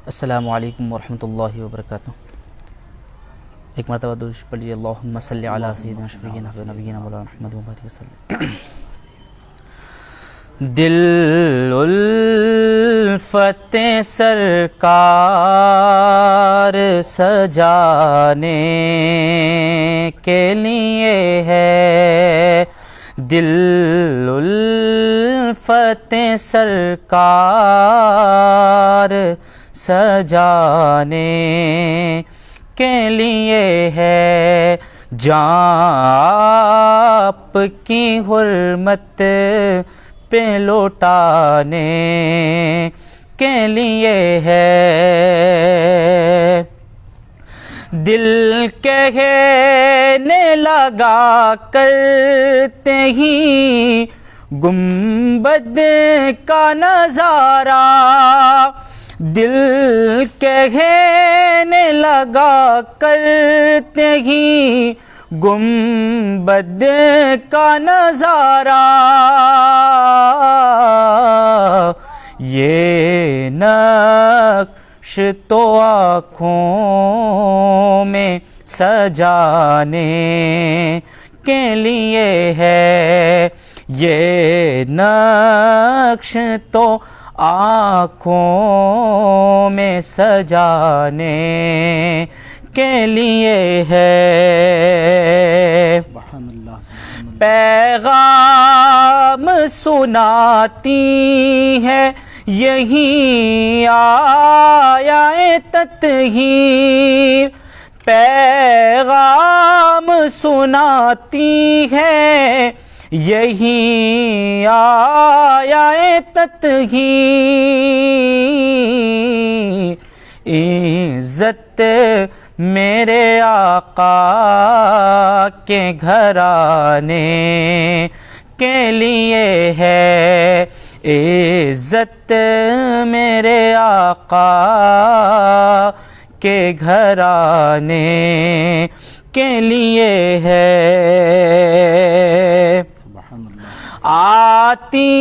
السلام علیکم ورحمۃ اللہ وبرکاتہ۔ ایک مرتبہ درود پڑھیے، اللہم صلی علی سیدنا شفیعنا نبینا مولانا محمد وبارک وسلم۔ دل الفت سرکار سجانے کے لیے ہے، دل الفت سرکار سجانے کے لیے ہے، جاں آپ کی حرمت پہ لوٹانے کے لیے ہے۔ دل کہنے لگا کرتے ہی گنبد کا نظارہ، دل کہنے لگا کرتے ہی گنبد کا نظارہ، یہ نقش تو آنکھوں میں سجانے کے لیے ہے، یہ نقش تو آنکھوں میں سجانے کے لیے ہے۔ پیغام سناتی ہے یہی آیا تطہیر، پیغام سناتی ہے یہی آیا تطہیر، عزت میرے آقا کے گھرانے کے لیے ہے، عزت میرے آقا کے گھرانے کے لیے ہے۔ آتی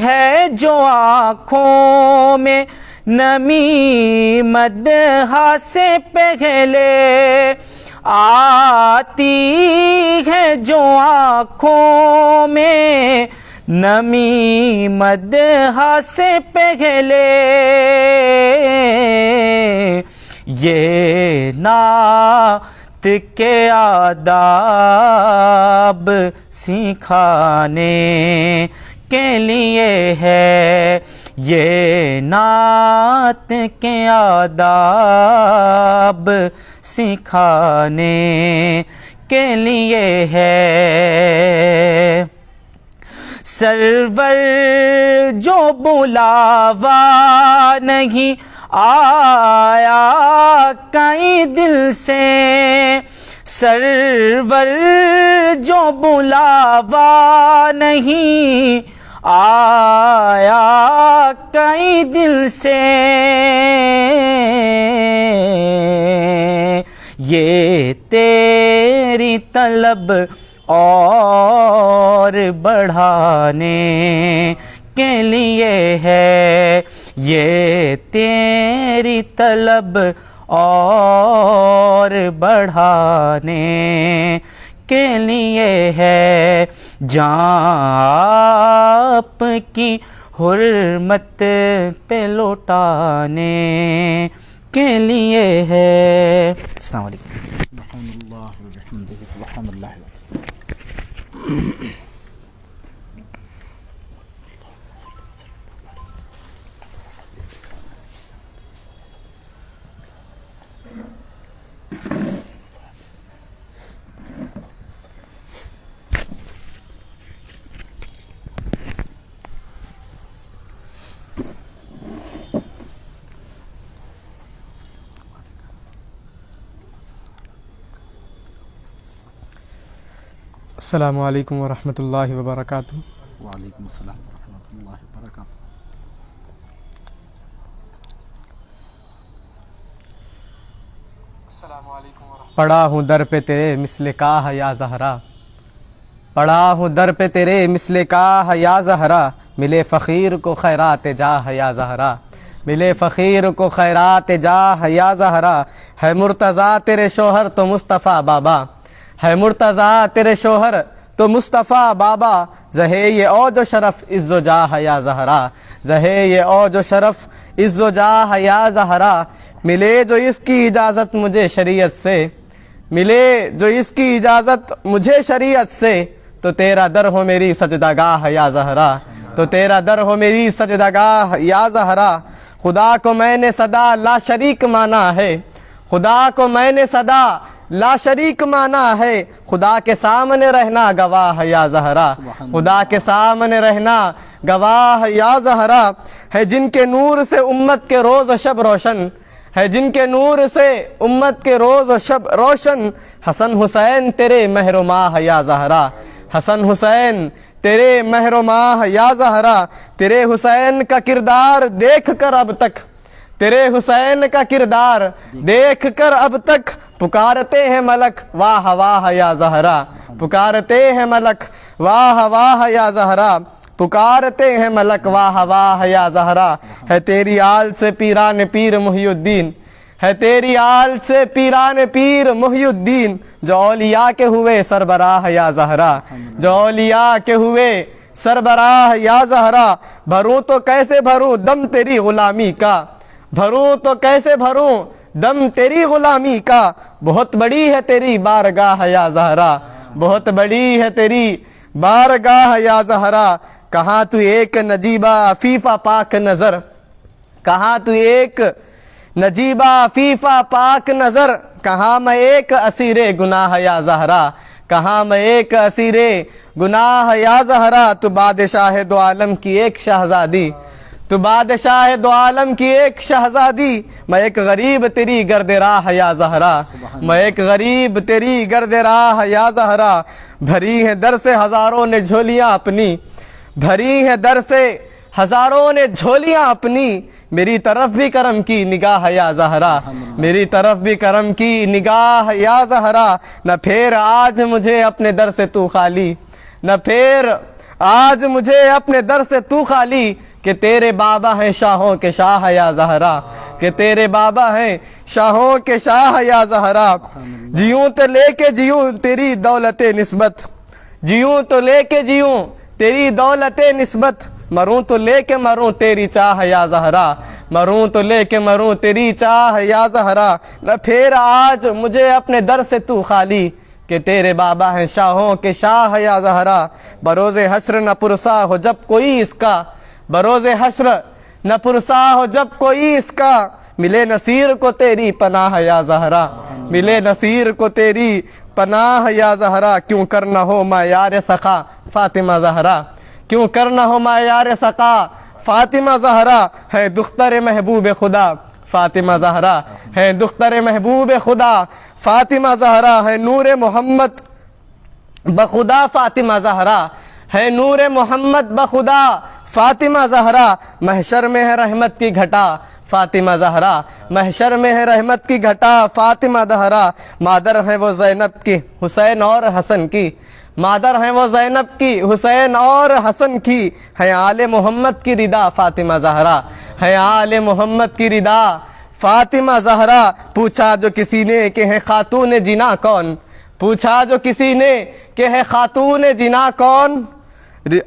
ہے جو آنکھوں میں نمی مدح سے پہلے، آتی ہے جو آنکھوں میں نمی مدح سے پہلے، یہ نعت کے آداب سکھانے کے لیے ہے، یہ نعت کے آداب سکھانے کے لیے ہے۔ سرور جو بلاوا نہیں آیا کہیں دل سے، سرور جو بلاوا نہیں آیا کہیں دل سے، یہ تیری طلب اور بڑھانے کے لیے ہے، یہ تیری طلب اور بڑھانے کے لیے ہے، جاں آپ کی حرمت پہ لوٹانے کے لیے ہے۔ السلام علیکم۔ سبحان اللہ وبحمدہ، سبحان اللہ۔ السلام علیکم ورحمۃ اللہ وبرکاتہ۔ وعلیکم السلام ورحمۃ اللہ وبرکاتہ۔ پڑا ہوں در پہ تیرے مثل کا یا زہرا، پڑا ہوں در پہ تیرے مثل کا یا زہرا، ملے فقیر کو خیرات جاہ یا زہرا، ملے فقیر کو خیرات جاہ یا زہرا، ہے مرتضیٰ تیرے شوہر تو مصطفیٰ بابا، ہے مرتضیٰ تیرے شوہر تو مصطفیٰ بابا، زہے یہ اوج و شرف عز و جاہ یا زہرا، زہے یہ اوج و شرف عز و جاہ یا زہرا، ملے جو اس کی اجازت مجھے شریعت سے، ملے جو اس کی اجازت مجھے شریعت سے، تو تیرا در ہو میری سجدہ گاہ یا زہرا، تو تیرا در ہو میری سجدہ گاہ یا زہرا، خدا کو میں نے صدا لا شریک مانا ہے، خدا کو میں نے صدا لا شریک مانا ہے، خدا کے سامنے رہنا گواہ یا زہرا، خدا کے سامنے رہنا گواہ یا زہرا، ہے جن کے نور سے امت کے روز و شب روشن، ہے جن کے نور سے امت کے روز و شب روشن، حسن حسین تیرے مہر و ماہ یا زہرا، حسن حسین تیرے مہر و ماہ یا زہرا، تیرے حسین کا کردار دیکھ کر اب تک، تیرے حسین کا کردار دیکھ کر اب تک، پکارتے ہیں ملک واہ واہ یا زہرا، پکارتے ہیں ملک واہ واہ یا زہرا، پکارتے ہیں ملک واہ واہ یا زہرا، ہے تیری آل سے پیران پیر محی الدین، ہے تیری آل سے پیران پیر محی الدین، جو اولیاء کے ہوئے سربراہ یا زہرا، جو اولیاء کے ہوئے سربراہ یا زہرا، بھروں تو کیسے بھروں دم تیری غلامی کا، بھروں تو کیسے بھروں دم تیری غلامی کا، بہت بڑی ہے تیری بارگاہ یا زہرا، بہت بڑی ہے تیری بارگاہ یا زہرا، کہاں تو ایک نجیبہ عفیفہ پاک نظر، کہاں تو ایک نجیبہ عفیفہ پاک نظر، کہاں میں ایک اسیر گناہ یا زہرا، کہاں میں ایک اسیر گناہ یا زہرا، تو بادشاہ دو عالم کی ایک شہزادی، تو بادشاہ دو عالم کی ایک شہزادی، میں ایک غریب تیری گرد راہ یا زہرا، میں ایک غریب تیری گرد راہ یا زہرا، بھری ہیں در سے ہزاروں نے جھولیاں اپنی، بھری ہیں در سے ہزاروں نے جھولیاں اپنی، میری طرف بھی کرم کی نگاہ یا زہرا، میری طرف بھی کرم کی نگاہ یا زہرا، نہ پھر آج مجھے اپنے در سے تو خالی، نہ پھر آج مجھے اپنے در سے تو خالی، کہ تیرے بابا ہیں شاہوں کے شاہ یا زہرا، کہ تیرے بابا ہیں شاہوں کے شاہ یا زہرا، جیوں تو لے کے جیوں تیری دولت نسبت، جیوں تو لے کے جیوں تیری دولت نسبت، مروں تو لے کے مروں تیری چاہ یا زہرا، مروں تو لے کے مروں تیری چاہ یا زہرا، نہ پھر آج مجھے اپنے در سے تو خالی، کہ تیرے بابا ہیں شاہوں کے شاہ یا زہرا، بروز حشر نہ پرسا ہو جب کوئی اس کا، بروز حشر نہ پرسا ہو جب کوئی اس کا، ملے نصیر کو تیری پناہ یا زہرا، ملے نصیر کو تیری پناہ یا زہرا، کیوں کرنا ہو معیار سخا فاطمہ زہرا، کیوں کرنا ہو معیار سخا فاطمہ زہرا، ہے دختر محبوب خدا فاطمہ زہرا، ہے دختر محبوب خدا فاطمہ زہرا، ہے نور محمد بخدا فاطمہ زہرا، ہے نور محمد بخدا فاطمہ زہرا، محشر میں ہے رحمت کی گھٹا فاطمہ زہرا، محشر میں ہے رحمت کی گھٹا فاطمہ زہرا، مادر ہے وہ زینب کی حسین اور حسن کی، مادر ہیں وہ زینب کی حسین اور حسن کی، ہے آل محمد کی ردا فاطمہ زہرا، ہے آل محمد کی ردا فاطمہ زہرا، پوچھا جو کسی نے کہ ہے خاتون جنا کون، پوچھا جو کسی نے کہ ہے خاتون جنا کون،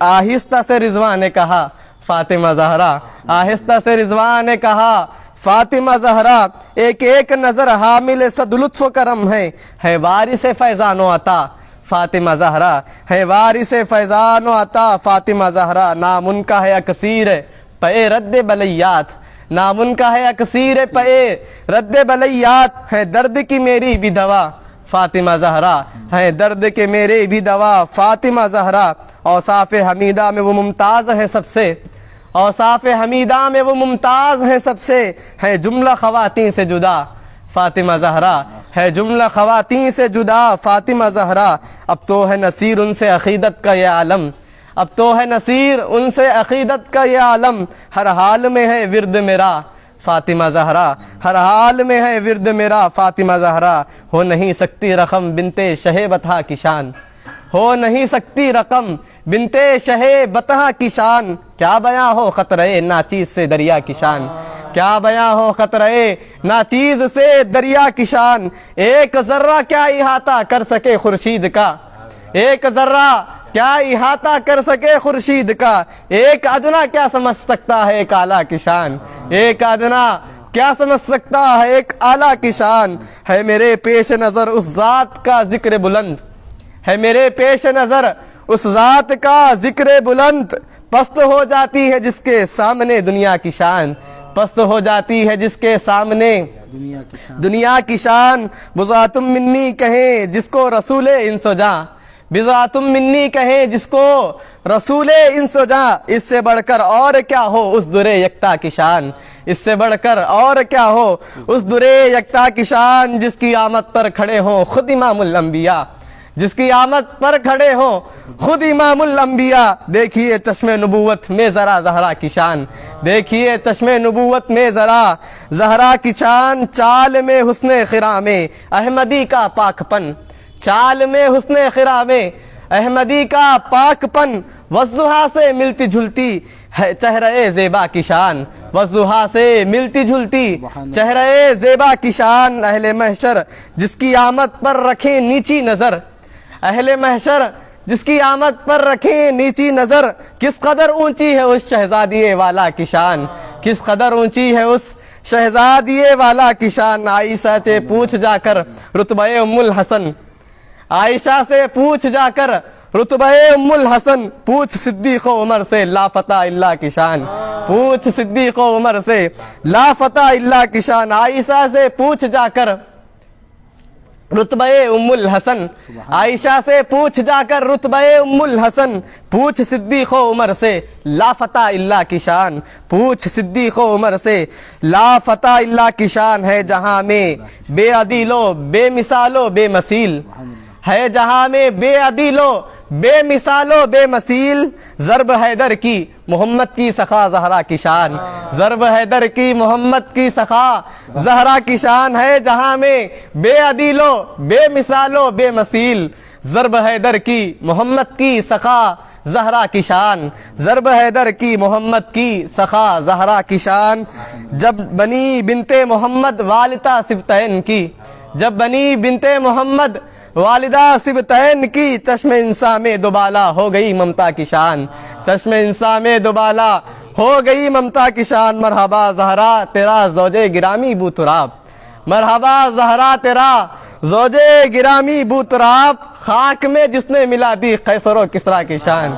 آہستہ سے رضوان نے کہا فاطمہ زہرا، آہستہ سے رضوان نے کہا فاطمہ زہرا، ایک ایک نظر حامل صد لطف و کرم ہے وارث فیضان و عطا فاطمہ زہرا، ہے وارث فیضان و عطا فاطمہ زہرا، نام ان کا ہے اکثیر پے رد بلیات، نام ان کا ہے اکثیر پے رد بلیات، ہے درد کی میری بھی دوا فاطمہ زہرا، ہے درد کے میرے بھی دوا فاطمہ زہرا، اوصاف حمیدہ میں وہ ممتاز ہیں سب سے، اوصاف حمیدہ میں وہ ممتاز ہیں سب سے، ہے جملہ خواتین سے جدا فاطمہ زہرا، ہے جملہ خواتین سے جدا فاطمہ زہرا، اب تو ہے نصیر ان سے عقیدت کا یہ عالم، اب تو ہے نصیر ان سے عقیدت کا یہ عالم، ہر حال میں ہے ورد میرا فاطمہ زہرا، ہر حال میں ہے ورد میرا فاطمہ زہرا، ہو نہیں سکتی رقم بنتے شہ بطحہ کی شان، ہو نہیں سکتی رقم بنتے شہ بطحہ کی شان، کیا بیاں ہو خطرے ناچیز سے دریا کی شان، کیا بیاں ہو خطرے ناچیز سے دریا کی شان، ایک ذرہ کیا احاطہ کر سکے خورشید کا، ایک ذرہ کیا احاطہ کر سکے خورشید کا، ایک ادنا کیا سمجھ سکتا ہے ایک اعلیٰ کی شان، ایک ادنا کیا سمجھ سکتا ہے ایک اعلیٰ کی شان، ہے میرے پیش نظر اس ذات کا ذکر بلند، ہے میرے پیش نظر اس ذات کا ذکر بلند، پست ہو جاتی ہے جس کے سامنے دنیا کی شان، پست ہو جاتی ہے جس کے سامنے دنیا کی شان، بضاعتم منی کہیں جس کو رسول انس و جاں، بضاعتم منی کہیں جس کو رسول انس و جاں، اس سے بڑھ کر اور کیا ہو اس در یکتا کی شان، اس سے بڑھ کر اور کیا ہو اس در یکتا کی شان، جس کی آمد پر کھڑے ہوں خود امام الانبیاء، جس کی آمد پر کھڑے ہوں خود امام الانبیاء، دیکھیے چشم نبوت میں ذرا زہرا کی شان، دیکھیے چشم نبوت میں ذرا زہرا کی شان، چال میں حسن خرام احمدی کا پاک پن، چال میں حسن خرام احمدی کا پاک پن، والضحیٰ سے ملتی جھلتی ہے چہرہ زیبا کی شان، والضحیٰ سے ملتی جھلتی چہرہ زیبا کی شان، اہل محشر جس کی آمد پر رکھیں نیچی نظر، اہل محشر جس کی آمد پر رکھیں نیچی نظر، کس قدر اونچی ہے اس شہزادی والا کی شان، کس قدر اونچی ہے اس شہزادی والا کی شان، عائشہ سے پوچھ جا کر رتبہ ام الحسن، عائشہ سے پوچھ جا کر رتبہ ام الحسن، پوچھ صدیق و عمر سے لا فتح اللہ کی شان، پوچھ صدیق و عمر سے لا فتح اللہ کی شان، عائشہ سے پوچھ جا کر رتبہ ام الحسن، عائشہ سے پوچھ جا کر رتبہ ام الحسن، پوچھ صدیق و عمر سے لا فتح اللہ کی شان، پوچھ صدیق و عمر سے لا فتح اللہ کی شان، ہے جہاں میں بے عدیل و بے مثال و بے مثیل، ہے جہاں میں بے عدیل و بے مثال و بے مثیل، ضرب حیدر کی محمد کی سخا زہرا کی شان، ضرب حیدر کی محمد کی سخا زہرا کی شان، ہے جہاں میں بے عدیل و بے مثال و بے مثیل، ضرب حیدر کی محمد کی سخا زہرا کی شان، ضرب حیدر کی محمد کی سخا زہرا کی شان، جب بنی بنت محمد والدہ سبتین کی، جب بنی بنت محمد والدہ سبتین کی، چشم انسا میں دوبالا ہو گئی ممتا کی شان، چشم انسا میں دوبالا ہو گئی ممتا کی شان، مرحبا زہرا تیرا زوج گرامی بو تراب، مرحبا زہرا تیرا زوج گرامی بو تراب، خاک میں جس نے ملا دی قیصر و کسریٰ کی شان،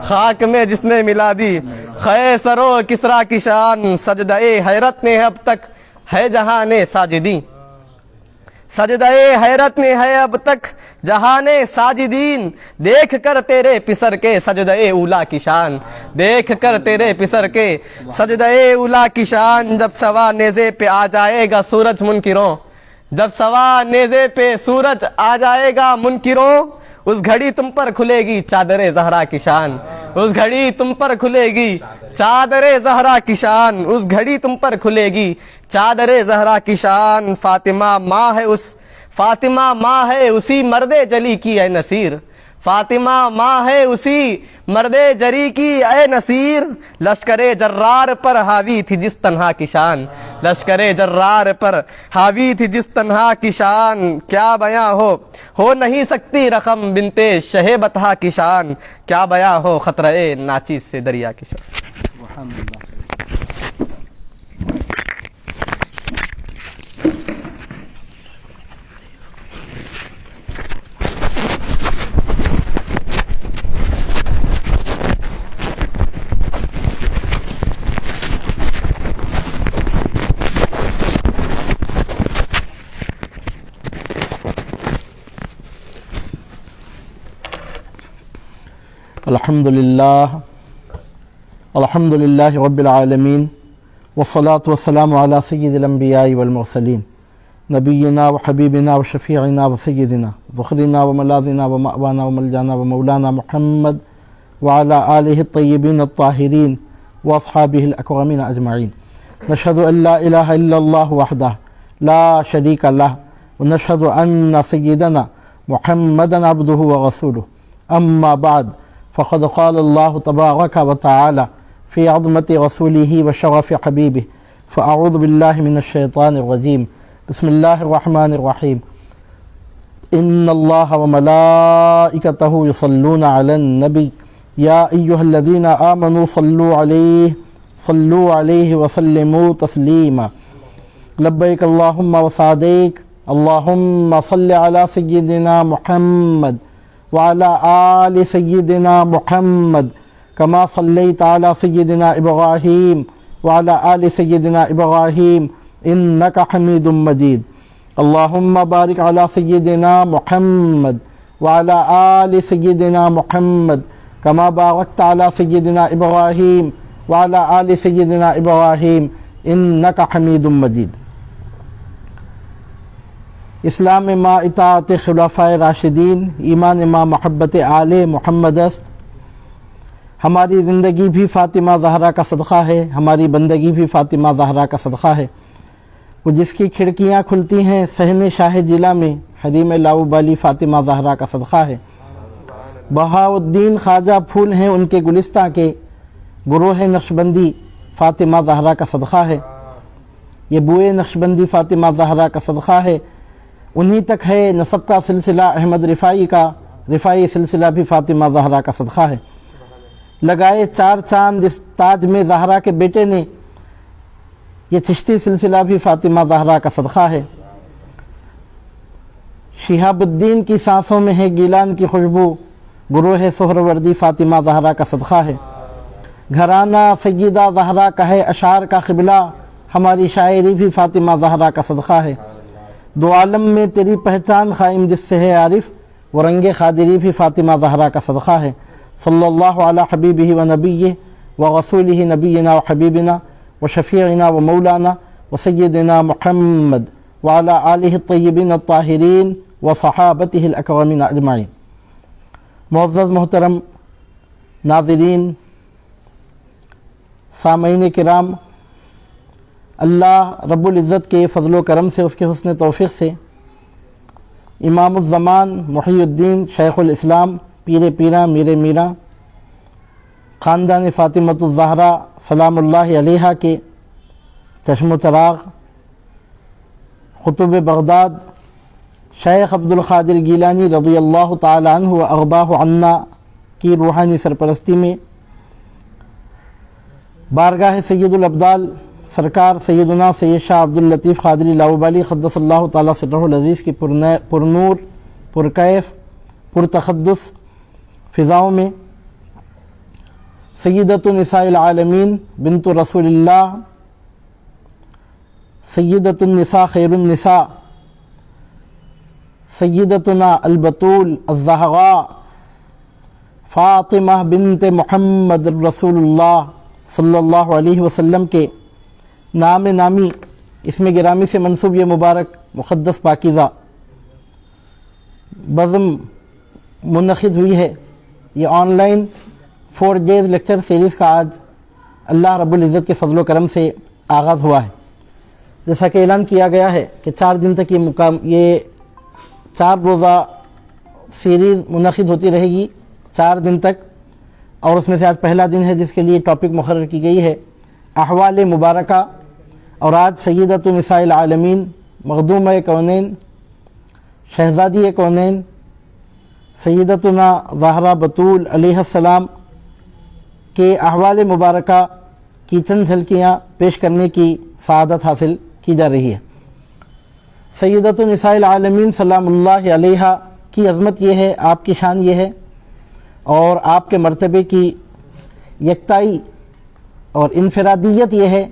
خاک میں جس نے ملا دی قیصر و کسریٰ کی شان، سجدہ حیرت نے اب تک ہے جہاں ساجدین، سجدہ حیرت نے ہے اب تک جہاں ساجدین، دیکھ کر تیرے پسر کے سجدہ اولا کی شان، دیکھ کر تیرے پسر کے سجدہ اولا کی شان، جب سوا نیزے پہ آ جائے گا سورج منکروں، جب سوا نیزے پہ سورج آ جائے گا منکروں، اس گھڑی تم پر کھلے گی چادر زہرا کی شان، اس گھڑی تم پر کھلے گی چادر زہرا کی شان، اس گھڑی تم پر کھلے گی چادر زہرا کی شان، فاطمہ ماں ہے اس، فاطمہ ماں ہے اسی مرد جلی کی اے نصیر، فاطمہ ماں ہے اسی مرد جری کی اے نصیر، لشکر جرار پر حاوی تھی جس تنہا کی شان، لشکر جرار پر حاوی تھی جس تنہا کی شان، کیا بیاں ہو نہیں سکتی رقم بنتے شہ بطحا کی شان، کیا بیاں ہو خطرہ ناچیز سے دریا کی شان۔ سبحان اللہ۔ الحمد للہ رب العالمین والصلاة والسلام على سید الانبیاء والمرسلین نبینا وحبیبنا وشفیعنا وسیدنا ذخرنا وملاذنا ومأوانا وملجانا ومولانا محمد وعلى آلہ الطیبین الطاہرین واصحابہ الاکرمین اجمعین، نشہد ان لا الہ الا اللہ وحدہ لا شریک لہ ونشہد ان سیدنا محمدا عبدہ ورسولہ، اما بعد فقد قال اللہ تبارک وتعالی في عظمة رسوله وشرف حبيبه فأعوذ بالله من الشيطان الرجيم بسم الله الرحمن الرحيم إن الله وملائكته يصلون على النبي يا أيها الذين آمنوا صلوا عليه وسلموا تسليما لبيك اللهم وسعديك اللهم صل على سيدنا محمد وعلى آل سيدنا محمد كما صليت على سيدنا إبراهيم وعلى آل سيدنا إبراهيم إنك حميد مجيد اللهم بارك على سيدنا محمد وعلى آل سيدنا محمد كما باركت على سيدنا إبراهيم وعلى آل سيدنا إبراهيم إنك حميد مجيد. اسلام ما اطاعت خلفائے راشدین، ایمان ما محبت آل محمد است. ہماری زندگی بھی فاطمہ زہرا کا صدقہ ہے، ہماری بندگی بھی فاطمہ زہرا کا صدقہ ہے. وہ جس کی کھڑکیاں کھلتی ہیں صحن شاہ جلا میں، حریم لاؤبالی فاطمہ زہرا کا صدقہ ہے. بہاؤالدین خواجہ پھول ہیں ان کے گلستاں کے، گروہ نقشبندی فاطمہ زہرا کا صدقہ ہے. یہ بوئے نقشبندی فاطمہ زہرا کا صدقہ ہے. انہی تک ہے نسب کا سلسلہ احمد رفاعی کا، رفاعی سلسلہ بھی فاطمہ زہرا کا صدقہ ہے. لگائے 4 چاند اس تاج میں زہرا کے بیٹے نے، یہ چشتی سلسلہ بھی فاطمہ زہرا کا صدقہ ہے. شہاب الدین کی سانسوں میں ہے گیلان کی خوشبو، گروہ سہروردی فاطمہ زہرا کا صدقہ ہے. گھرانہ سیدہ زہرا کا ہے اشعار کا قبلہ، ہماری شاعری بھی فاطمہ زہرا کا صدقہ ہے. دو عالم میں تیری پہچان قائم جس سے ہے عارف، وہ رنگ قادری بھی فاطمہ زہرا کا صدقہ ہے. صلی اللہ علی حبیبہ و نبیہ و رسولہ نبینا و حبیبنا و شفیعنا و مولانا و سیدنا محمد وعلی آلہ الطیبین الطاہرین و صحابتہ الاکرمین اجمعین. معزز محترم ناظرین، سامعین کرام، اللہ رب العزت کے فضل و کرم سے، اس کے حسن توفیق سے، امام الزمان محی الدین شیخ الاسلام پیر پیرا میر میرا خاندان فاطمۃ الزہرا سلام اللہ علیہا کے چشم و چراغ قطب بغداد شیخ عبد القادر گیلانی رضی اللہ تعالی عنہ و ارضاہ عنا کی روحانی سرپرستی میں بارگاہ سید الابدال سرکار سیدنا سید شاہ عبد اللطیف قادری لاؤبالی قدس اللہ تعالی سرہ العزیز کی پرنور پرکیف پرتقدس فضاؤں میں سیدۃ نساء العالمین بنت رسول اللہ، سیدۃ النساء خیر النساء، سیدتنا البتول الزہراء فاطمہ بنت محمد رسول اللہ صلی اللہ علیہ وسلم کے نام نامی اسم گرامی سے منسوب یہ مبارک مقدس پاکیزہ بزم منعقد ہوئی ہے. یہ on line 4 days lecture series کا آج اللہ رب العزت کے فضل و کرم سے آغاز ہوا ہے. جیسا کہ اعلان کیا گیا ہے کہ 4 دن تک یہ 4 روزہ سیریز منعقد ہوتی رہے گی 4 دن تک، اور اس میں سے آج پہلا دن ہے جس کے لیے ٹاپک مقرر کی گئی ہے احوال مبارکہ. اور آج سیدۃ نساء العالمین مخدومہ کونین شہزادی کونین سیدتنا زہرا بطول علیہ السلام کے احوال مبارکہ کی چند جھلکیاں پیش کرنے کی سعادت حاصل کی جا رہی ہے. سیدۃ نساء العالمین سلام اللہ علیہا کی عظمت یہ ہے، آپ کی شان یہ ہے، اور آپ کے مرتبے کی یکتائی اور انفرادیت یہ ہے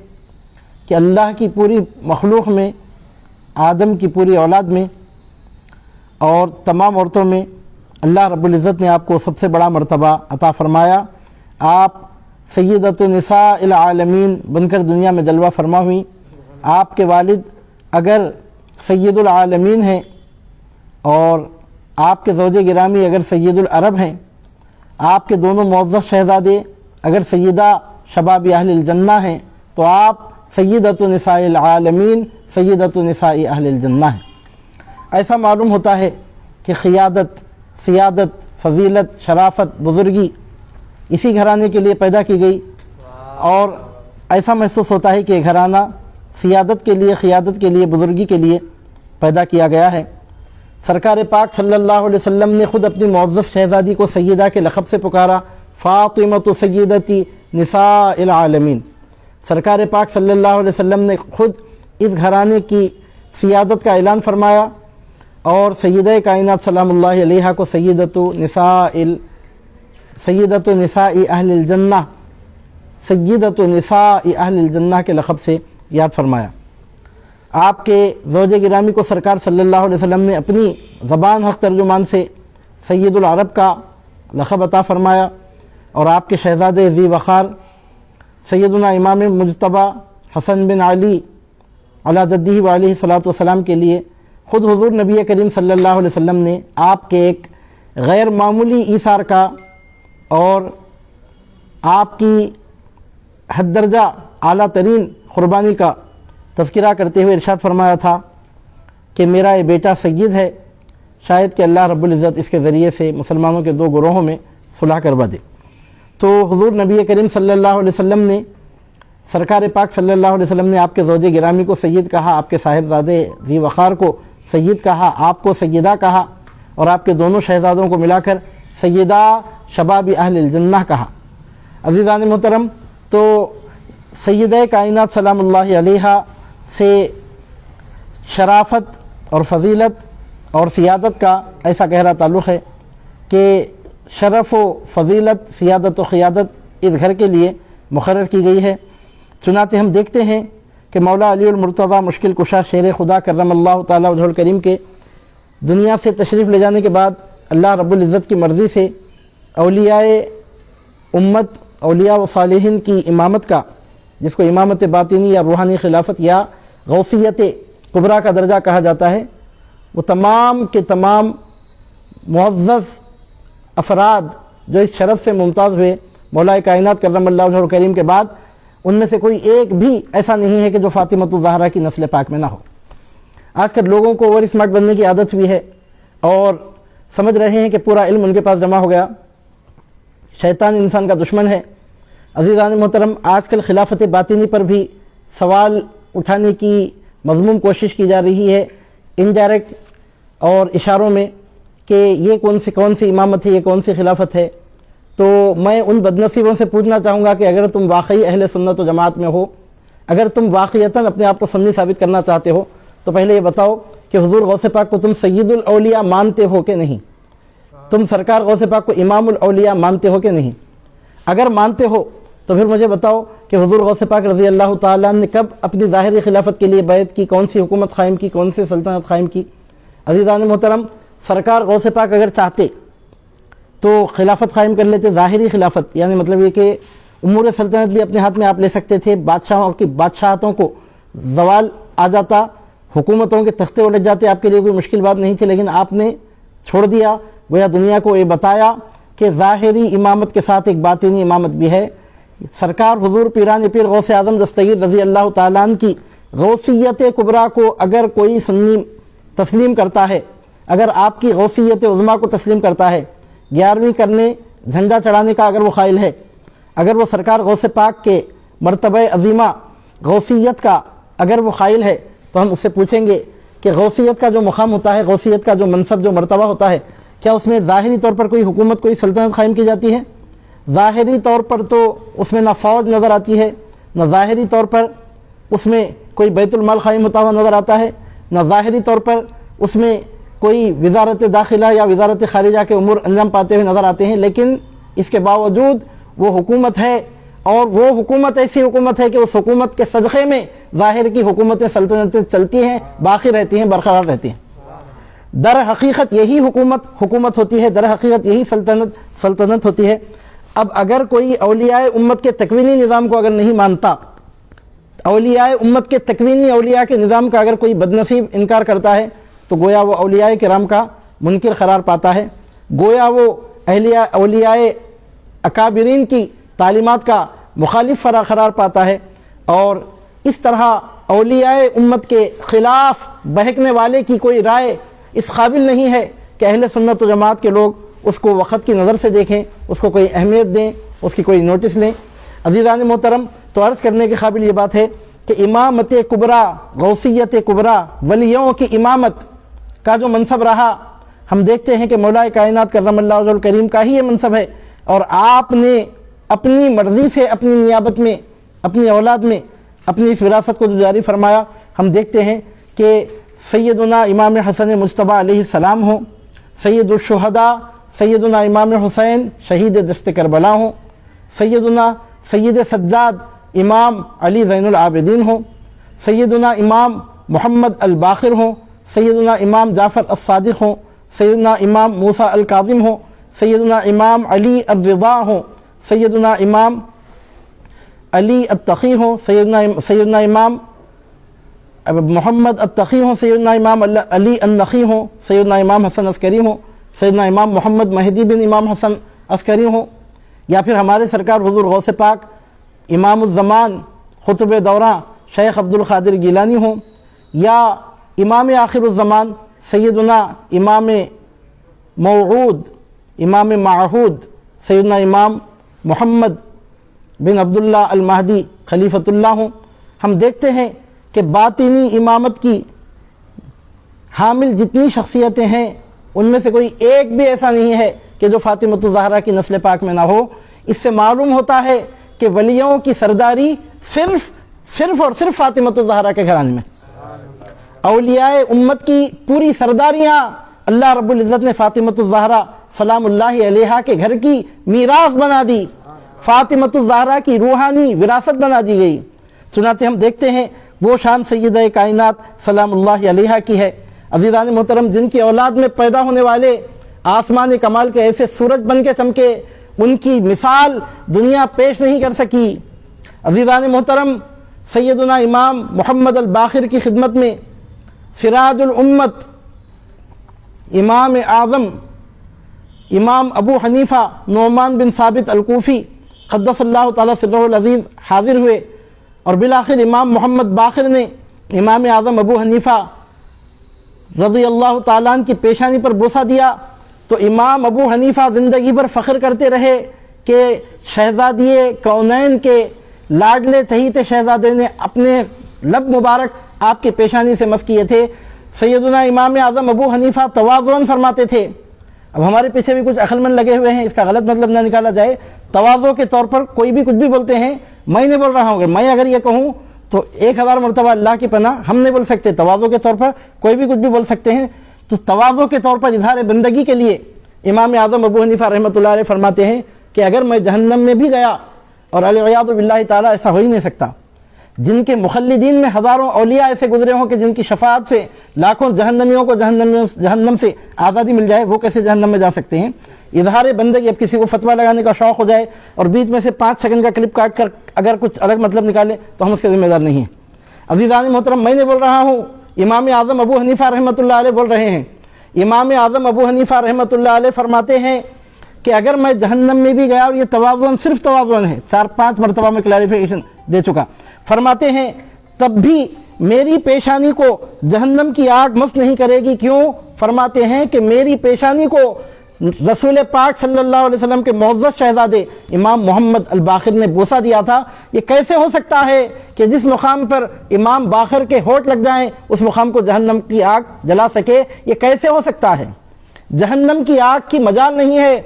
کہ اللہ کی پوری مخلوق میں، آدم کی پوری اولاد میں اور تمام عورتوں میں اللہ رب العزت نے آپ کو سب سے بڑا مرتبہ عطا فرمایا. آپ سیدۃ نساء العالمین بن کر دنیا میں جلوہ فرما ہوئی. آپ کے والد اگر سید العالمین ہیں اور آپ کے زوج گرامی اگر سید العرب ہیں، آپ کے دونوں معزز شہزادے اگر سیدہ شباب اہل الجنہ ہیں، تو آپ سیدۃ نساء العالمین سیدۃ نساء اہل الجنہ ہیں. ایسا معلوم ہوتا ہے کہ قیادت، سیادت، فضیلت، شرافت، بزرگی اسی گھرانے کے لیے پیدا کی گئی، اور ایسا محسوس ہوتا ہے کہ یہ گھرانہ سیادت کے لیے، قیادت کے لیے، بزرگی کے لیے پیدا کیا گیا ہے۔ سرکار پاک صلی اللہ علیہ وسلم نے خود اپنی معزز شہزادی کو سیدہ کے لقب سے پکارا، فاطمۃ سیدتی نساء العالمین۔ سرکار پاک صلی اللہ علیہ وسلم نے خود اس گھرانے کی سیادت کا اعلان فرمایا اور سیدہ کائنات سلام اللہ علیہا کو سیدۃ نساء اہل الجنہ، سیدۃ نساء اہل الجنہ کے لقب سے یاد فرمایا۔ آپ کے زوج گرامی کو سرکار صلی اللہ علیہ وسلم نے اپنی زبان حق ترجمان سے سید العرب کا لقب عطا فرمایا، اور آپ کے شہزادے ذی وقار سیدنا امام مجتبیٰ حسن بن علی علی جدہ و علیہ الصلاۃ والسلام کے لیے خود حضور نبی کریم صلی اللہ علیہ وسلم نے آپ کے ایک غیر معمولی ایثار کا اور آپ کی حد درجہ اعلیٰ ترین قربانی کا تذکرہ کرتے ہوئے ارشاد فرمایا تھا کہ میرا یہ بیٹا سید ہے، شاید کہ اللہ رب العزت اس کے ذریعے سے مسلمانوں کے دو گروہوں میں صلح کروا دے۔ تو حضور نبی کریم صلی اللہ علیہ وسلم نے، سرکار پاک صلی اللہ علیہ وسلم نے آپ کے زوج گرامی کو سید کہا، آپ کے صاحبزادے ذی وقار کو سید کہا، آپ کو سیدہ کہا، اور آپ کے دونوں شہزادوں کو ملا کر سیدہ شباب اہل الجنہ کہا۔ عزیزان محترم، تو سیدہ کائنات سلام اللہ علیہا سے شرافت اور فضیلت اور سیادت کا ایسا گہرا تعلق ہے کہ شرف و فضیلت، سیادت و قیادت اس گھر کے لیے مقرر کی گئی ہے۔ چنانچہ ہم دیکھتے ہیں کہ مولا علی المرتضیٰ مشکل کشا شیر خدا کرم اللہ تعالیٰ وجہ الکریم کے دنیا سے تشریف لے جانے کے بعد اللہ رب العزت کی مرضی سے اولیاء امت، اولیاء و صالحین کی امامت کا، جس کو امامت باطنی یا روحانی خلافت یا غوثیت کبریٰ کا درجہ کہا جاتا ہے، وہ تمام کے تمام معزز افراد جو اس شرف سے ممتاز ہوئے مولا کائنات کرم اللہ وجہ الکریم کے بعد، ان میں سے کوئی ایک بھی ایسا نہیں ہے کہ جو فاطمۃ الزہرا کی نسل پاک میں نہ ہو۔ آج کل لوگوں کو اوور اسمارٹ بننے کی عادت بھی ہے اور سمجھ رہے ہیں کہ پورا علم ان کے پاس جمع ہو گیا۔ شیطان انسان کا دشمن ہے۔ عزیزان محترم، آج کل خلافت باطنی پر بھی سوال اٹھانے کی مذموم کوشش کی جا رہی ہے، انڈائریکٹ اور اشاروں میں، کہ یہ کون سی امامت ہے، یہ کون سی خلافت ہے۔ تو میں ان بدنصیبوں سے پوچھنا چاہوں گا کہ اگر تم واقعی اہل سنت و جماعت میں ہو، اگر تم واقعتاً اپنے آپ کو سنی ثابت کرنا چاہتے ہو، تو پہلے یہ بتاؤ کہ حضور غوث پاک کو تم سید الاولیاء مانتے ہو کہ نہیں؟ تم سرکار غوث پاک کو امام الاولیاء مانتے ہو کہ نہیں؟ اگر مانتے ہو تو پھر مجھے بتاؤ کہ حضور غوث پاک رضی اللہ تعالیٰ نے کب اپنی ظاہری خلافت کے لیے بیعت کی، کون سی حکومت قائم کی، کون سی سلطنت قائم کی؟ عزیزان محترم، سرکار غوث پاک اگر چاہتے تو خلافت قائم کر لیتے، ظاہری خلافت، یعنی مطلب یہ کہ امور سلطنت بھی اپنے ہاتھ میں آپ لے سکتے تھے، بادشاہوں کی بادشاہتوں کو زوال آ جاتا، حکومتوں کے تختے الٹ جاتے، آپ کے لیے کوئی مشکل بات نہیں تھی، لیکن آپ نے چھوڑ دیا، گویا دنیا کو یہ بتایا کہ ظاہری امامت کے ساتھ ایک باطنی امامت بھی ہے۔ سرکار حضور پیران پیر غوث اعظم دستگیر رضی اللہ تعالیٰ عنہ کی غوثیت کبریٰ کو اگر کوئی سنی تسلیم کرتا ہے، اگر آپ کی غوثیت عظمیٰ کو تسلیم کرتا ہے، 11ویں کرنے جھنڈا چڑھانے کا اگر وہ قائل ہے، اگر وہ سرکار غوث پاک کے مرتبہ عظیمہ غوثیت کا اگر وہ قائل ہے، تو ہم اس سے پوچھیں گے کہ غوثیت کا جو مقام ہوتا ہے، غوثیت کا جو منصب، جو مرتبہ ہوتا ہے، کیا اس میں ظاہری طور پر کوئی حکومت، کوئی سلطنت قائم کی جاتی ہے؟ ظاہری طور پر تو اس میں نہ فوج نظر آتی ہے، نہ ظاہری طور پر اس میں کوئی بیت المال قائم ہوتا ہوا نظر آتا ہے، نہ ظاہری طور پر اس میں کوئی وزارت داخلہ یا وزارت خارجہ کے امور انجام پاتے ہوئے نظر آتے ہیں، لیکن اس کے باوجود وہ حکومت ہے، اور وہ حکومت ایسی حکومت ہے کہ اس حکومت کے صدقے میں ظاہر کی حکومتیں، سلطنتیں چلتی ہیں، باقی رہتی ہیں، برقرار رہتی ہیں۔ در حقیقت یہی حکومت ہوتی ہے، در حقیقت یہی سلطنت ہوتی ہے۔ اب اگر کوئی اولیاء امت کے تکوینی نظام کو اگر نہیں مانتا، اولیاء امت کے تکوینی اولیاء کے نظام کا اگر کوئی بدنصیب انکار کرتا ہے، تو گویا وہ اولیاء کرام کا منکر قرار پاتا ہے، گویا وہ اولیاء اکابرین کی تعلیمات کا مخالف قرار پاتا ہے، اور اس طرح اولیاء امت کے خلاف بہکنے والے کی کوئی رائے اس قابل نہیں ہے کہ اہل سنت و جماعت کے لوگ اس کو وقت کی نظر سے دیکھیں، اس کو کوئی اہمیت دیں، اس کی کوئی نوٹس لیں۔ عزیزان محترم، تو عرض کرنے کے قابل یہ بات ہے کہ امامت کبرا، غوثیت کبرا، ولیوں کی امامت کا جو منصب رہا، ہم دیکھتے ہیں کہ مولا کائنات کرم اللہ وجہ الکریم کا ہی یہ منصب ہے، اور آپ نے اپنی مرضی سے اپنی نیابت میں، اپنی اولاد میں اپنی اس وراثت کو جو جاری فرمایا. ہم دیکھتے ہیں کہ سیدنا امام حسن مجتبیٰ علیہ السلام ہوں، سید الشہداء سیدنا امام حسین شہید دشت کربلا ہوں، سیدنا سید سجاد امام علی زین العابدین ہوں، سیدنا امام محمد الباقر ہوں، سیدنا امام جعفر الصادق ہوں، سیدنا امام موسیٰ الکاظم ہوں، سیدنا امام علی الرضا ہوں، سیدنا امام علی التقی ہوں، سیدنا امام محمد التقی ہوں، سیدنا امام علی النقی ہوں، سیدنا امام حسن عسکری ہوں، سیدنا امام محمد مہدی بن امام حسن عسکری ہوں، یا پھر ہمارے سرکار حضور غوث پاک امام الزمان خطب دوراں شیخ عبد القادر گیلانی ہوں، یا امام آخر الزمان سیدنا امام موعود امام معہود سیدنا امام محمد بن عبداللہ المہدی خلیفۃ اللہ ہوں. ہم دیکھتے ہیں کہ باطنی امامت کی حامل جتنی شخصیتیں ہیں ان میں سے کوئی ایک بھی ایسا نہیں ہے کہ جو فاطمۃ الزہرا کی نسل پاک میں نہ ہو. اس سے معلوم ہوتا ہے کہ ولیوں کی سرداری صرف اور صرف فاطمۃ الزہرا کے گھرانے میں. اولیاء امت کی پوری سرداریاں اللہ رب العزت نے فاطمۃ الزہرا سلام اللہ علیہا کے گھر کی میراث بنا دی، فاطمۃ الزہرا کی روحانی وراثت بنا دی گئی. چنانچہ ہم دیکھتے ہیں وہ شان سیدہ کائنات سلام اللہ علیہا کی ہے. عزیزان محترم، جن کی اولاد میں پیدا ہونے والے آسمان کمال کے ایسے سورج بن کے چمکے، ان کی مثال دنیا پیش نہیں کر سکی. عزیزان محترم، سیدنا امام محمد الباقر کی خدمت میں سراج الامت امام اعظم امام ابو حنیفہ نعمان بن ثابت الکوفی قدس اللہ تعالیٰ سرہ العزیز حاضر ہوئے، اور بالآخر امام محمد باقر نے امام اعظم ابو حنیفہ رضی اللہ تعالیٰ عنہ کی پیشانی پر بوسہ دیا. تو امام ابو حنیفہ زندگی بھر فخر کرتے رہے کہ شہزادی کونین کے لاڈلے چہیتے شہزادے نے اپنے لب مبارک آپ کی پیشانی سے مس کیے تھے. سیدنا امام اعظم ابو حنیفہ تواضعاً فرماتے تھے. اب ہمارے پیچھے بھی کچھ عقل مند لگے ہوئے ہیں، اس کا غلط مطلب نہ نکالا جائے. تواضع کے طور پر کوئی بھی کچھ بھی بولتے ہیں، میں نہیں بول رہا ہوں، میں اگر یہ کہوں تو 1000 مرتبہ اللہ کی پناہ ہم نہیں بول سکتے. تواضع کے طور پر کوئی بھی کچھ بھی بول سکتے ہیں. تو تواضع کے طور پر اظہار بندگی کے لیے امام اعظم ابو حنیفہ رحمۃ اللہ علیہ فرماتے ہیں کہ اگر میں جہنم میں بھی گیا، اور العیاذ باللہ تعالیٰ ایسا ہو ہی نہیں سکتا، جن کے مخلدین میں ہزاروں اولیاء ایسے گزرے ہوں کہ جن کی شفاعت سے لاکھوں جہنمیوں کو جہنم سے آزادی مل جائے، وہ کیسے جہنم میں جا سکتے ہیں. اظہار بندگی، اب کسی کو فتویٰ لگانے کا شوق ہو جائے اور بیچ میں سے 5 سیکنڈ کا کلپ کاٹ کر اگر کچھ الگ مطلب نکالے تو ہم اس کے ذمہ دار نہیں ہیں. عزیزان محترم، میں نے بول رہا ہوں، امام اعظم ابو حنیفہ رحمۃ اللہ علیہ بول رہے ہیں. امام اعظم ابو حنیفہ رحمۃ اللہ علیہ فرماتے ہیں کہ اگر میں جہنم میں بھی گیا، اور یہ تواضعاً صرف تواضعاً ہے، 4-5 مرتبہ میں کلیریفیکیشن دے چکا، فرماتے ہیں تب بھی میری پیشانی کو جہنم کی آگ مس نہیں کرے گی. کیوں؟ فرماتے ہیں کہ میری پیشانی کو رسول پاک صلی اللہ علیہ وسلم کے معزز شہزادے امام محمد الباقر نے بوسہ دیا تھا. یہ کیسے ہو سکتا ہے کہ جس مقام پر امام باقر کے ہونٹ لگ جائیں اس مقام کو جہنم کی آگ جلا سکے؟ یہ کیسے ہو سکتا ہے؟ جہنم کی آگ کی مجال نہیں ہے.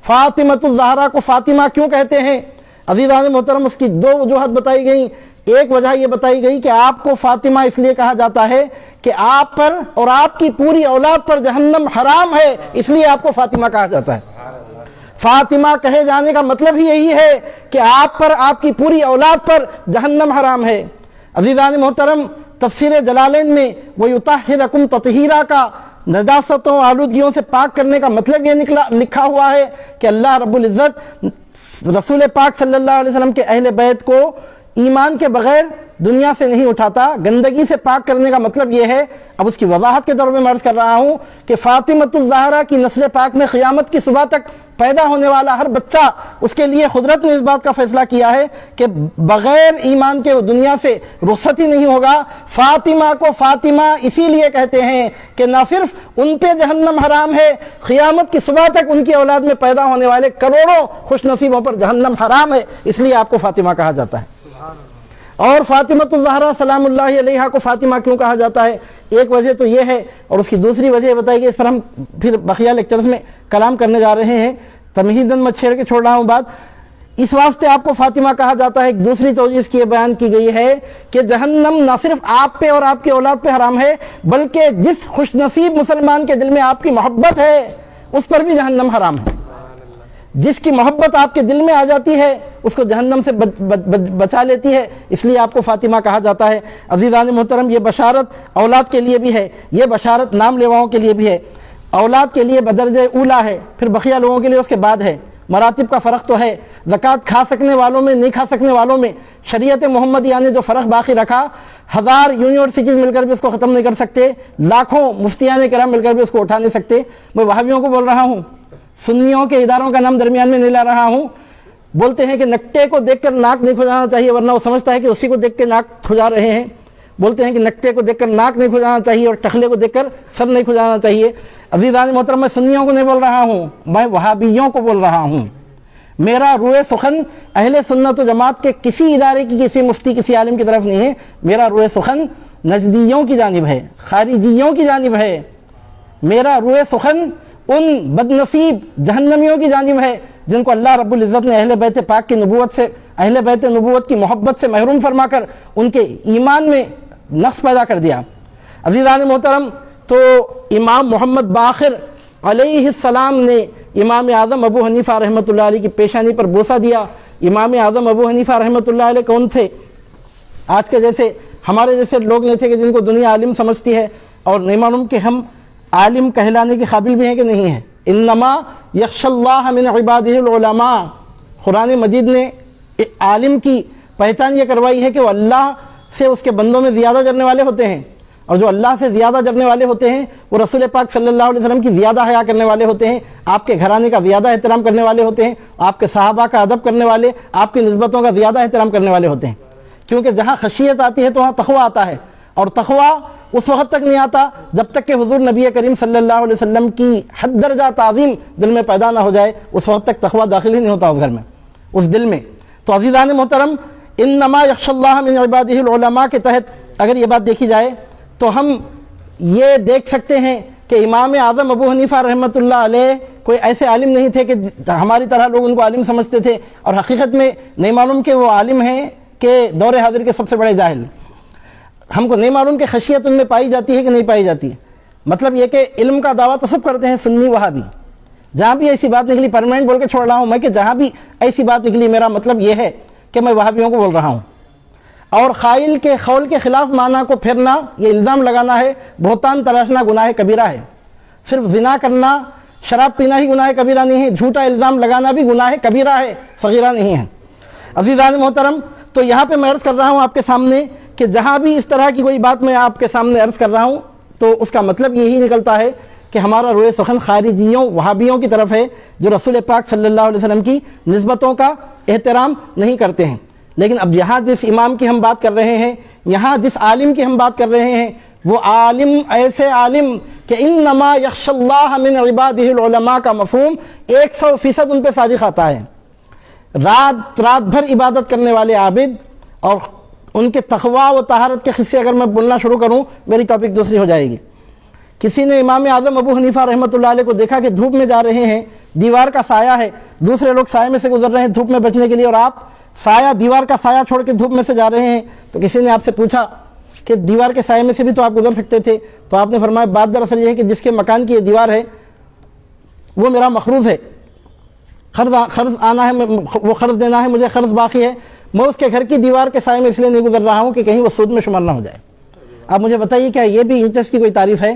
فاطمۃ الزہرا کو فاطمہ کیوں کہتے ہیں؟ عزیزان محترم، اس کی 2 وجوہات بتائی گئیں. ایک وجہ یہ بتائی گئی کہ آپ کو فاطمہ اس لیے کہا جاتا ہے کہ آپ پر اور آپ کی پوری اولاد پر جہنم حرام ہے، اس لیے آپ کو فاطمہ کہا جاتا ہے. فاطمہ کہے جانے کا مطلب ہی یہی ہے کہ آپ پر، آپ کی پوری اولاد پر جہنم حرام ہے. عزیزان محترم، تفسیر جلالین میں وَيُطَهِّرَكُمْ تَطْهِيرًا کا نجاستوں آلودگیوں سے پاک کرنے کا مطلب یہ لکھا ہوا ہے کہ اللہ رب العزت رسول پاک صلی اللہ علیہ وسلم کے اہل بیت کو ایمان کے بغیر دنیا سے نہیں اٹھاتا. گندگی سے پاک کرنے کا مطلب یہ ہے، اب اس کی وضاحت کے طور میں عرض کر رہا ہوں کہ فاطمۃ الزہرا کی نسل پاک میں قیامت کی صبح تک پیدا ہونے والا ہر بچہ، اس کے لیے قدرت نے اس بات کا فیصلہ کیا ہے کہ بغیر ایمان کے وہ دنیا سے رخصت ہی نہیں ہوگا. فاطمہ کو فاطمہ اسی لیے کہتے ہیں کہ نہ صرف ان پہ جہنم حرام ہے، قیامت کی صبح تک ان کی اولاد میں پیدا ہونے والے کروڑوں خوش نصیبوں پر جہنم حرام ہے، اس لیے آپ کو فاطمہ کہا جاتا ہے. اور فاطمہ الزہرا سلام اللہ علیہا کو فاطمہ کیوں کہا جاتا ہے؟ ایک وجہ تو یہ ہے، اور اس کی دوسری وجہ یہ بتائی کہ اس پر ہم پھر بقیہ لیکچرز میں کلام کرنے جا رہے ہیں، تمہیداً میں چھیڑ کے چھوڑ رہا ہوں بات۔ اس واسطے آپ کو فاطمہ کہا جاتا ہے۔ ایک دوسری توجہ اس کی یہ بیان کی گئی ہے کہ جہنم نہ صرف آپ پہ اور آپ کی اولاد پہ حرام ہے، بلکہ جس خوش نصیب مسلمان کے دل میں آپ کی محبت ہے اس پر بھی جہنم حرام ہے۔ جس کی محبت آپ کے دل میں آ جاتی ہے اس کو جہنم سے بچا لیتی ہے، اس لیے آپ کو فاطمہ کہا جاتا ہے۔ عزیزان محترم، یہ بشارت اولاد کے لیے بھی ہے، یہ بشارت نام لیواؤں کے لیے بھی ہے۔ اولاد کے لیے بدرجہ اولا ہے، پھر بقیہ لوگوں کے لیے اس کے بعد ہے۔ مراتب کا فرق تو ہے، زکوٰۃ کھا سکنے والوں میں نہیں کھا سکنے والوں میں شریعت محمدیہ نے جو فرق باقی رکھا، 1000 یونیورسٹیز مل کر بھی اس کو ختم نہیں کر سکتے، لاکھوں مفتیان کرام مل کر بھی اس کو اٹھا نہیں سکتے۔ میں وہابیوں کو بول رہا ہوں، سنیوں کے اداروں کا نام درمیان میں نہیں لا رہا ہوں۔ بولتے ہیں کہ نکٹے کو دیکھ کر ناک نہیں کھجانا چاہیے، ورنہ وہ سمجھتا ہے کہ اسی کو دیکھ کے ناک کھجا رہے ہیں۔ بولتے ہیں کہ نکٹے کو دیکھ کر ناک نہیں کھجانا چاہیے اور ٹخلے کو دیکھ کر سر نہیں کھجانا چاہیے۔ عزیزان محترم، میں سنیوں کو نہیں بول رہا ہوں، میں وہابیوں کو بول رہا ہوں۔ میرا روئے سخن اہل سنت و جماعت کے کسی ادارے کی، کسی مفتی، کسی عالم کی طرف نہیں ہے۔ میرا روئے سخن نجدیوں کی جانب ہے، خارجیوں کی جانب ہے۔ میرا روئے سخن ان بد نصیب جہنمیوں کی جانب ہے جن کو اللہ رب العزت نے اہل بیت پاک کی نبوت سے، اہل بیت نبوت کی محبت سے محروم فرما کر ان کے ایمان میں نقص پیدا کر دیا۔ عزیزان محترم، تو امام محمد باقر علیہ السلام نے امام اعظم ابو حنیفہ رحمۃ اللہ علیہ کی پیشانی پر بوسہ دیا۔ امام اعظم ابو حنیفہ رحمۃ اللہ علیہ کون تھے؟ آج کے جیسے ہمارے جیسے لوگ نہیں تھے کہ جن کو دنیا عالم سمجھتی ہے اور نہیں معلوم کہ ہم عالم کہلانے کے قابل بھی ہیں کہ نہیں ہیں۔ انما یخشی اللہ من عبادہ العلماء، قرآن مجید نے عالم کی پہچان یہ کروائی ہے کہ وہ اللہ سے اس کے بندوں میں زیادہ ڈرنے والے ہوتے ہیں، اور جو اللہ سے زیادہ ڈرنے والے ہوتے ہیں وہ رسول پاک صلی اللہ علیہ وسلم کی زیادہ حیا کرنے والے ہوتے ہیں، آپ کے گھرانے کا زیادہ احترام کرنے والے ہوتے ہیں، آپ کے صحابہ کا ادب کرنے والے، آپ کی نسبتوں کا زیادہ احترام کرنے والے ہوتے ہیں۔ کیونکہ جہاں خشیت آتی ہے تو وہاں تقویٰ آتا ہے، اور تقویٰ اس وقت تک نہیں آتا جب تک کہ حضور نبی کریم صلی اللہ علیہ وسلم کی حد درجہ تعظیم دل میں پیدا نہ ہو جائے، اس وقت تک تقویٰ داخل ہی نہیں ہوتا اس گھر میں، اس دل میں۔ تو عزیزان محترم، انما یخشی اللہ من عبادہ العلماء کے تحت اگر یہ بات دیکھی جائے تو ہم یہ دیکھ سکتے ہیں کہ امام اعظم ابو حنیفہ رحمۃ اللہ علیہ کوئی ایسے عالم نہیں تھے کہ ہماری طرح لوگ ان کو عالم سمجھتے تھے، اور حقیقت میں نہیں معلوم کہ وہ عالم ہیں کہ دور حاضر کے سب سے بڑے جاہل۔ ہم کو نہیں معلوم کہ خشیت ان میں پائی جاتی ہے کہ نہیں پائی جاتی۔ مطلب یہ کہ علم کا دعویٰ تو سب کرتے ہیں، سنی وہابی۔ جہاں بھی ایسی بات نکلی، پرماننٹ بول کے چھوڑ رہا ہوں میں کہ جہاں بھی ایسی بات نکلی، میرا مطلب یہ ہے کہ میں وہابیوں کو بول رہا ہوں۔ اور قائل کے قول کے خلاف معنی کو پھیرنا، یہ الزام لگانا ہے، بہتان تراشنا گناہ کبیرہ ہے۔ صرف زنا کرنا، شراب پینا ہی گناہ کبیرہ نہیں ہے، جھوٹا الزام لگانا بھی گناہ کبیرہ ہے، صغیرہ نہیں ہے۔ عزیزان محترم، تو یہاں پہ میں عرض کر رہا ہوں آپ کے سامنے کہ جہاں بھی اس طرح کی کوئی بات میں آپ کے سامنے عرض کر رہا ہوں تو اس کا مطلب یہی نکلتا ہے کہ ہمارا روئے سخن خارجیوں، وہابیوں کی طرف ہے جو رسول پاک صلی اللہ علیہ وسلم کی نسبتوں کا احترام نہیں کرتے ہیں۔ لیکن اب یہاں جس امام کی ہم بات کر رہے ہیں، یہاں جس عالم کی ہم بات کر رہے ہیں، وہ عالم ایسے عالم کہ انما یخشی اللہ من عبادہ العلماء کا مفہوم 100% ان پہ صادق آتا ہے۔ رات بھر عبادت کرنے والے عابد، اور ان کے تقویٰ و طہارت کے قصے اگر میں بولنا شروع کروں میری ٹاپک دوسری ہو جائے گی۔ کسی نے امام اعظم ابو حنیفہ رحمۃ اللہ علیہ کو دیکھا کہ دھوپ میں جا رہے ہیں، دیوار کا سایہ ہے، دوسرے لوگ سائے میں سے گزر رہے ہیں دھوپ میں بچنے کے لیے، اور آپ سایہ، دیوار کا سایہ چھوڑ کے دھوپ میں سے جا رہے ہیں۔ تو کسی نے آپ سے پوچھا کہ دیوار کے سائے میں سے بھی تو آپ گزر سکتے تھے، تو آپ نے فرمایا بات دراصل یہ ہے کہ جس کے مکان کی یہ دیوار ہے وہ میرا مقروض ہے، قرض آنا ہے، وہ قرض دینا ہے مجھے، قرض باقی ہے، میں اس کے گھر کی دیوار کے سائے میں اس لیے نہیں گزر رہا ہوں کہ کہیں وہ سود میں شمار نہ ہو جائے۔ آپ مجھے بتائیے کیا یہ بھی انٹرسٹ کی کوئی تعریف ہے؟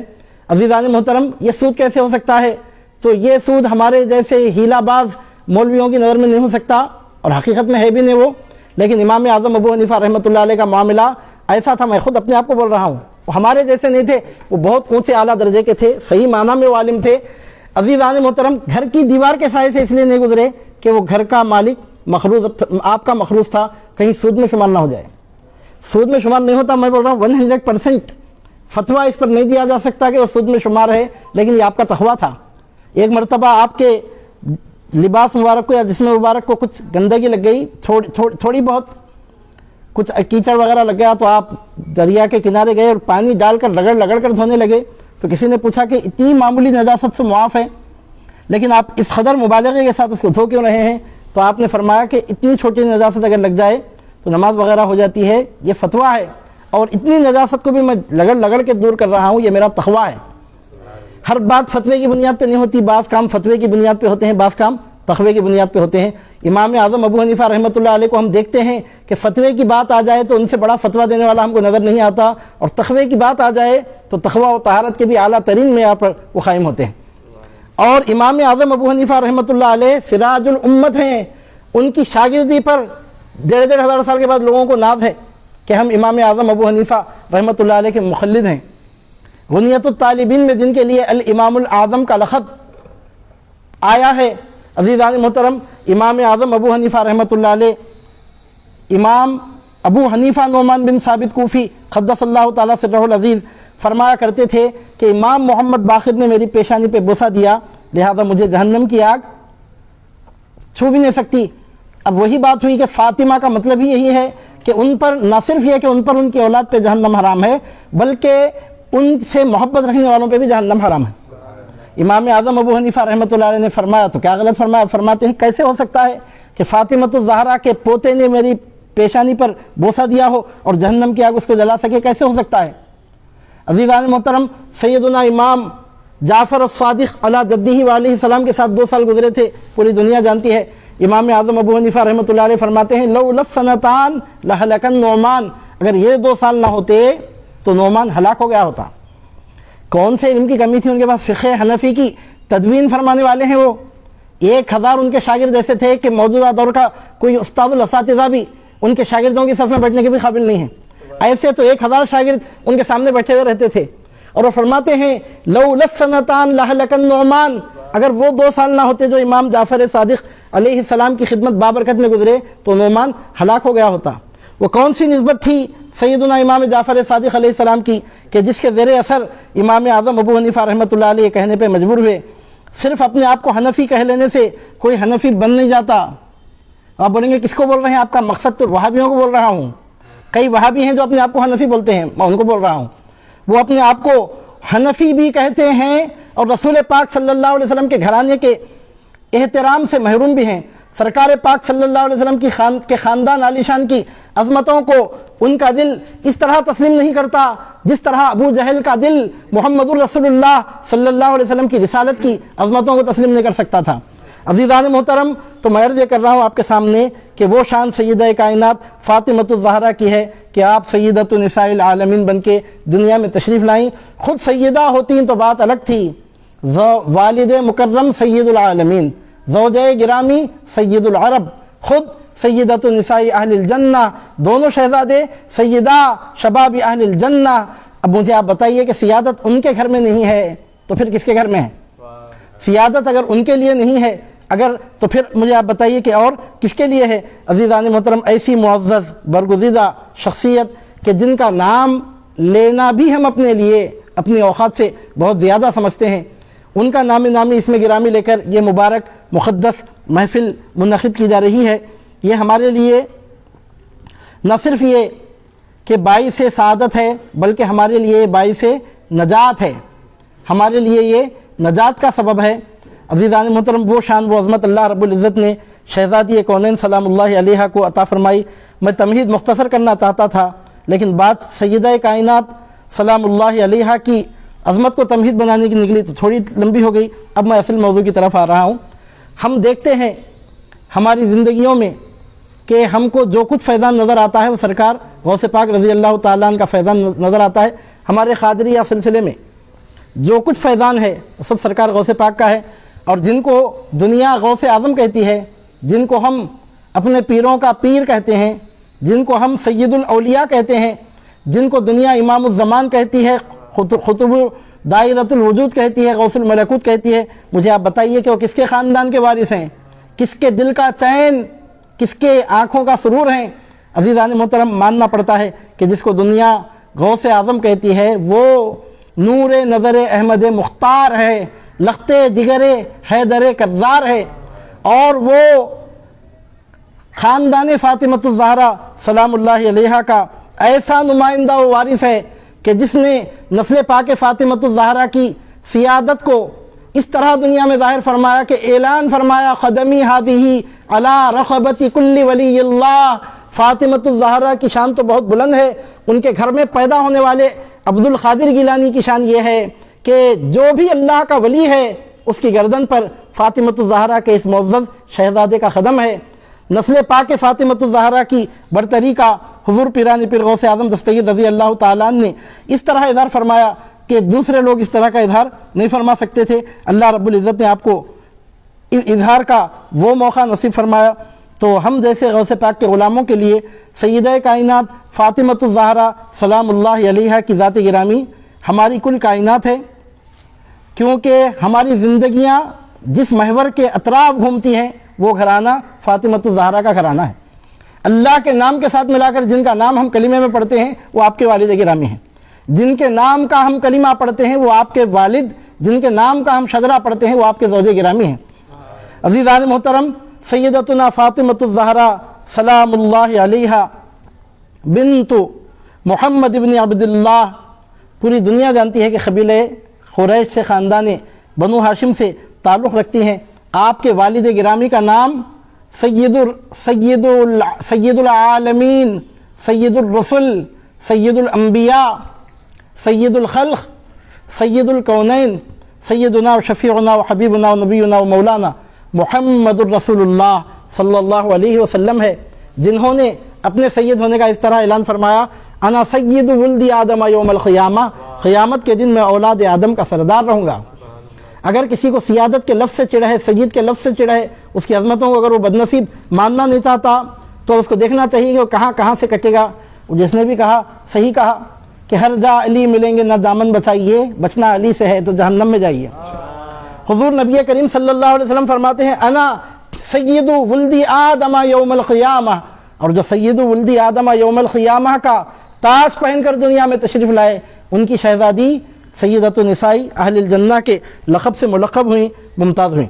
عزیزان محترم، یہ سود کیسے ہو سکتا ہے؟ تو یہ سود ہمارے جیسے ہیلا باز مولویوں کی نظر میں نہیں ہو سکتا، اور حقیقت میں ہے بھی نہیں وہ، لیکن امام اعظم ابو حنیفہ رحمۃ اللہ علیہ کا معاملہ ایسا تھا، میں خود اپنے آپ کو بول رہا ہوں، وہ ہمارے جیسے نہیں تھے، وہ بہت اونچے اعلیٰ درجے کے تھے، صحیح معنی میں وہ عالم تھے۔ عزیزان محترم، گھر کی دیوار کے سائے سے اس لیے نہیں گزرے کہ وہ گھر کا مالک مقروض، آپ کا مقروض تھا، کہیں سود میں شمار نہ ہو جائے۔ سود میں شمار نہیں ہوتا، میں بول رہا ہوں 100% فتویٰ اس پر نہیں دیا جا سکتا کہ وہ سود میں شمار ہے، لیکن یہ آپ کا تقویٰ تھا۔ ایک مرتبہ آپ کے لباس مبارک کو یا جسم مبارک کو کچھ گندگی لگ گئی، تھوڑی بہت کچھ کیچڑ وغیرہ لگ گیا تو آپ دریا کے کنارے گئے اور پانی ڈال کر رگڑ کر دھونے لگے، تو کسی نے پوچھا کہ اتنی معمولی نجاست سے معاف ہے لیکن آپ اس قدر مبالغے کے ساتھ اس کو دھو کیوں رہے ہیں؟ تو آپ نے فرمایا کہ اتنی چھوٹی نجاست اگر لگ جائے تو نماز وغیرہ ہو جاتی ہے، یہ فتویٰ ہے، اور اتنی نجاست کو بھی میں لگڑ کے دور کر رہا ہوں، یہ میرا تقویٰ ہے۔ ہر بات فتوے کی بنیاد پہ نہیں ہوتی، بعض کام فتوے کی بنیاد پہ ہوتے ہیں، بعض کام تقوی کی بنیاد پہ ہوتے ہیں۔ امام اعظم ابو حنیفہ رحمۃ اللہ علیہ کو ہم دیکھتے ہیں کہ فتوے کی بات آ جائے تو ان سے بڑا فتویٰ دینے والا ہم کو نظر نہیں آتا، اور تقوی کی بات آ جائے تو تقویٰ و طہارت کے بھی اعلیٰ ترین معیار پر وہ قائم ہوتے ہیں۔ اور امام اعظم ابو حنیفہ رحمۃ اللہ علیہ سراج الامت ہیں، ان کی شاگردی پر 1,500 سال کے بعد لوگوں کو ناز ہے کہ ہم امام اعظم ابو حنیفہ رحمۃ اللہ علیہ کے مقلد ہیں۔ غنیت الطالبین میں جن کے لیے الامام الاعظم کا لقب آیا ہے، عزیزان محترم، امام اعظم ابو حنیفہ رحمۃ اللہ علیہ، امام ابو حنیفہ نعمان بن ثابت کوفی قدس اللہ تعالیٰ سرہ العزیز فرمایا کرتے تھے کہ امام محمد باقر نے میری پیشانی پہ بوسہ دیا، لہذا مجھے جہنم کی آگ چھو بھی نہیں سکتی۔ اب وہی بات ہوئی کہ فاطمہ کا مطلب ہی یہی ہے کہ ان پر نہ صرف یہ کہ ان پر ان کی اولاد پہ جہنم حرام ہے، بلکہ ان سے محبت رکھنے والوں پہ بھی جہنم حرام ہے۔ امام اعظم ابو حنیفہ رحمۃ اللہ علیہ نے فرمایا تو کیا غلط فرمایا؟ فرماتے ہیں کیسے ہو سکتا ہے کہ فاطمۃ الزہرا کے پوتے نے میری پیشانی پر بوسہ دیا ہو اور جہنم کی آگ اس کو جلا سکے؟ کیسے ہو سکتا ہے؟ عزیزان محترم، سیدنا امام جعفر الصادق علی جدہ وعلیہ السلام کے ساتھ 2 سال گزرے تھے، پوری دنیا جانتی ہے۔ امام اعظم ابو حنیفہ رحمۃ اللہ علیہ فرماتے ہیں لولا السنتان لہلک النعمان، اگر یہ 2 سال نہ ہوتے تو نعمان ہلاک ہو گیا ہوتا۔ کون سے علم کی کمی تھی ان کے پاس؟ فقہ حنفی کی تدوین فرمانے والے ہیں وہ، 1000 ان کے شاگرد ایسے تھے کہ موجودہ دور کا کوئی استاد الاساتذہ بھی ان کے شاگردوں کی صف میں بیٹھنے کے بھی قابل نہیں ہیں، ایسے تو 1000 شاگرد ان کے سامنے بیٹھے ہوئے رہتے تھے۔ اور وہ فرماتے ہیں لولا السنتان لہلک النعمان، اگر وہ 2 سال نہ ہوتے جو امام جعفر صادق علیہ السلام کی خدمت بابرکت میں گزرے تو نعمان ہلاک ہو گیا ہوتا۔ وہ کون سی نسبت تھی سیدنا امام جعفر صادق علیہ السلام کی کہ جس کے زیر اثر امام اعظم ابو حنیفہ رحمۃ اللہ علیہ کہنے پہ مجبور ہوئے؟ صرف اپنے آپ کو حنفی کہہ لینے سے کوئی حنفی بن نہیں جاتا۔ آپ بولیں گے کس کو بول رہے ہیں؟ آپ کا مقصد تو وہابیوں کو بول رہا ہوں۔ کئی وہابی ہیں جو اپنے آپ کو حنفی بولتے ہیں، میں ان کو بول رہا ہوں۔ وہ اپنے آپ کو حنفی بھی کہتے ہیں اور رسول پاک صلی اللہ علیہ وسلم کے گھرانے کے احترام سے محروم بھی ہیں۔ سرکار پاک صلی اللہ علیہ وسلم کے خاندان عالی شان کی عظمتوں کو ان کا دل اس طرح تسلیم نہیں کرتا جس طرح ابو جہل کا دل محمد الرسول اللہ صلی اللہ علیہ وسلم کی رسالت کی عظمتوں کو تسلیم نہیں کر سکتا تھا۔ عزیزان محترم، تو میں عرض یہ کر رہا ہوں آپ کے سامنے کہ وہ شان سیدہ کائنات فاطمۃ الزہرا کی ہے کہ آپ سیدۃ نساء العالمین بن کے دنیا میں تشریف لائیں۔ خود سیدہ ہوتیں تو بات الگ تھی، والد مکرم سید العالمین، زوجہ گرامی سید العرب، خود سیدۃ نساء اہل الجنہ، دونوں شہزادے سیدہ شباب اہل الجنہ۔ اب مجھے آپ بتائیے کہ سیادت ان کے گھر میں نہیں ہے تو پھر کس کے گھر میں ہے؟ سیادت اگر ان کے لیے نہیں ہے تو پھر مجھے آپ بتائیے کہ اور کس کے لیے ہے؟ عزیزان محترم، ایسی معزز برگزیدہ شخصیت کہ جن کا نام لینا بھی ہم اپنے لیے اپنی اوقات سے بہت زیادہ سمجھتے ہیں، ان کا نام نامی اس میں گرامی لے کر یہ مبارک مقدس محفل منعقد کی جا رہی ہے۔ یہ ہمارے لیے نہ صرف یہ کہ باعث سعادت ہے بلکہ ہمارے لیے باعث نجات ہے، ہمارے لیے یہ نجات کا سبب ہے۔ عزیزان محترم، وہ شان وہ عظمت اللہ رب العزت نے شہزادی کونین سلام اللہ علیہ کو عطا فرمائی۔ میں تمہید مختصر کرنا چاہتا تھا لیکن بات سیدہ کائنات سلام اللہ علیہ کی عظمت کو تمہید بنانے کی نکلی تو تھوڑی لمبی ہو گئی۔ اب میں اصل موضوع کی طرف آ رہا ہوں۔ ہم دیکھتے ہیں ہماری زندگیوں میں کہ ہم کو جو کچھ فیضان نظر آتا ہے وہ سرکار غوث پاک رضی اللہ تعالیٰ عنہ کا فیضان نظر آتا ہے۔ ہمارے قادریہ سلسلے میں جو کچھ فیضان ہے وہ سب سرکار غوث پاک کا ہے، اور جن کو دنیا غوث اعظم کہتی ہے، جن کو ہم اپنے پیروں کا پیر کہتے ہیں، جن کو ہم سید الاولیاء کہتے ہیں، جن کو دنیا امام الزمان کہتی ہے، خطب دائرۃ الوجود کہتی ہے، غوث الملکوت کہتی ہے، مجھے آپ بتائیے کہ وہ کس کے خاندان کے وارث ہیں، کس کے دل کا چین، کس کے آنکھوں کا سرور ہیں؟ عزیزان محترم، ماننا پڑتا ہے کہ جس کو دنیا غوث اعظم کہتی ہے وہ نور نظر احمد مختار ہے، لخت جگر حیدر کرار ہے، اور وہ خاندان فاطمۃ الزہرا سلام اللہ علیہا کا ایسا نمائندہ و وارث ہے کہ جس نے نسل پاک فاطمۃ الزہرا کی سیادت کو اس طرح دنیا میں ظاہر فرمایا کہ اعلان فرمایا قدمی ہادی علی رقبۃ کل ولی اللہ. فاطمۃ الزہرا کی شان تو بہت بلند ہے. ان کے گھر میں پیدا ہونے والے عبد القادر گیلانی کی شان یہ ہے کہ جو بھی اللہ کا ولی ہے اس کی گردن پر فاطمۃ الزہرا کے اس معزز شہزادے کا قدم ہے. نسل پاک فاطمۃ الزہرا کی برتری کا حضور پیرانی پیر غوث اعظم دستگیر رضی اللہ تعالیٰ عنہ نے اس طرح اظہار فرمایا کہ دوسرے لوگ اس طرح کا اظہار نہیں فرما سکتے تھے. اللہ رب العزت نے آپ کو اظہار کا وہ موقع نصیب فرمایا. تو ہم جیسے غوث پاک کے غلاموں کے لیے سیدہ کائنات فاطمۃ الزہرا سلام اللہ علیہا کی ذات گرامی ہماری کل کائنات ہے، کیونکہ ہماری زندگیاں جس محور کے اطراف گھومتی ہیں وہ گھرانہ فاطمۃ الزہرا کا گھرانہ ہے. اللہ کے نام کے ساتھ ملا کر جن کا نام ہم کلمے میں پڑھتے ہیں وہ آپ کے والد گرامی ہیں. جن کے نام کا ہم کلمہ پڑھتے ہیں وہ آپ کے والد، جن کے نام کا ہم شجرہ پڑھتے ہیں وہ آپ کے زوج گرامی ہیں. عزیزان محترم، سیدتنا فاطمۃ الزہرا سلام اللہ علیہا بنت محمد ابن عبداللہ، پوری دنیا جانتی ہے کہ قبیلہ قریش سے خاندان بنو ہاشم سے تعلق رکھتی ہیں. آپ کے والد گرامی کا نام سید العالمین، سید الرسل، سید الانبیاء، سید الخلق، سید الکونین، سیدنا و شفیعنا و حبیبنا و نبینا و مولانا محمد الرسول اللہ صلی اللہ علیہ وسلم ہے، جنہوں نے اپنے سید ہونے کا اس طرح اعلان فرمایا، انا سید ولد آدم یوم القیامہ، قیامت کے دن میں اولاد آدم کا سردار رہوں گا. اگر کسی کو سیادت کے لفظ سے چڑھ ہے، سید کے لفظ سے چڑھ ہے، اس کی عظمتوں کو اگر وہ بدنصیب ماننا نہیں چاہتا تو اس کو دیکھنا چاہیے کہ وہ کہاں سے کٹے گا. جس نے بھی کہا صحیح کہا کہ ہر جا علی ملیں گے نہ دامن بچائیے، بچنا علی سے ہے تو جہنم میں جائیے. حضور نبی کریم صلی اللہ علیہ وسلم فرماتے ہیں انا سید ولد آدم یوم القیامہ، اور جو سید ولد آدم یوم القیامہ کا تاج پہن کر دنیا میں تشریف لائے ان کی شہزادی سیدۃ النساء اہل الجنہ کے لقب سے ملقب ہوئیں، ممتاز ہوئیں.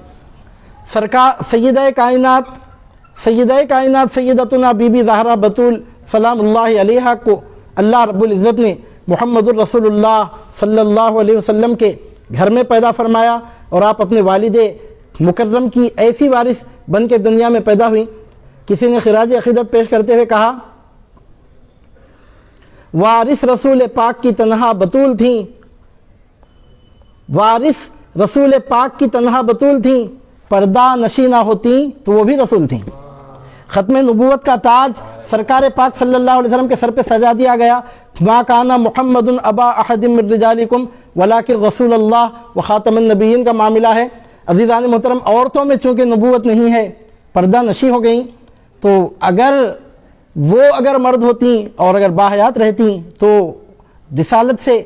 سرکار سیدہ کائنات سیدتنا بی بی زہرا بطول سلام اللہ علیہا کو اللہ رب العزت نے محمد الرسول اللہ صلی اللہ علیہ وسلم کے گھر میں پیدا فرمایا، اور آپ اپنے والد مکرم کی ایسی وارث بن کے دنیا میں پیدا ہوئی. کسی نے خراج عقیدت پیش کرتے ہوئے کہا وارث رسول پاک کی تنہا بطول تھیں، وارث رسول پاک کی تنہا بطول تھیں، پردہ نشی نہ ہوتی تو وہ بھی رسول تھیں. ختم نبوت کا تاج سرکار پاک صلی اللہ علیہ وسلم کے سر پہ سجا دیا گیا. ما کان محمد ابا احد من رجالکم ولکن رسول اللہ و خاتم النبیین کا معاملہ ہے. عزیزان محترم، عورتوں میں چونکہ نبوت نہیں ہے، پردہ نشی ہو گئیں، تو اگر مرد ہوتی اور اگر باحیات رہتی تو رسالت سے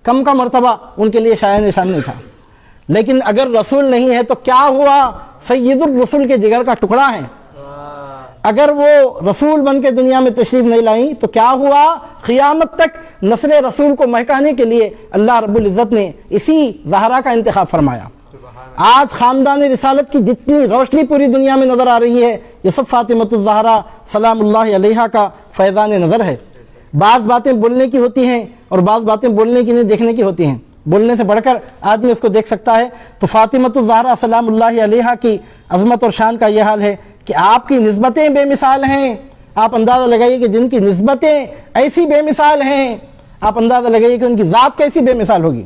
کم کا مرتبہ ان کے لیے شایع نشان نہیں تھا. لیکن اگر رسول نہیں ہے تو کیا ہوا؟ سید الرسل کے جگر کا ٹکڑا ہے. اگر وہ رسول بن کے دنیا میں تشریف نہیں لائیں تو کیا ہوا؟ قیامت تک نسل رسول کو مہکانے کے لیے اللہ رب العزت نے اسی زہرا کا انتخاب فرمایا. آج خاندان رسالت کی جتنی روشنی پوری دنیا میں نظر آ رہی ہے یہ سب فاطمۃ الزہرا سلام اللہ علیہا کا فیضان نظر ہے. بعض باتیں بولنے کی ہوتی ہیں اور بعض باتیں بولنے کی نہیں، دیکھنے کی ہوتی ہیں. بولنے سے بڑھ کر آدمی اس کو دیکھ سکتا ہے. تو فاطمۃ الزہرا سلام اللہ علیہا کی عظمت اور شان کا یہ حال ہے کہ آپ کی نسبتیں بے مثال ہیں. آپ اندازہ لگائیے کہ جن کی نسبتیں ایسی بے مثال ہیں، آپ اندازہ لگائیے کہ ان کی ذات کیسی بے مثال ہوگی.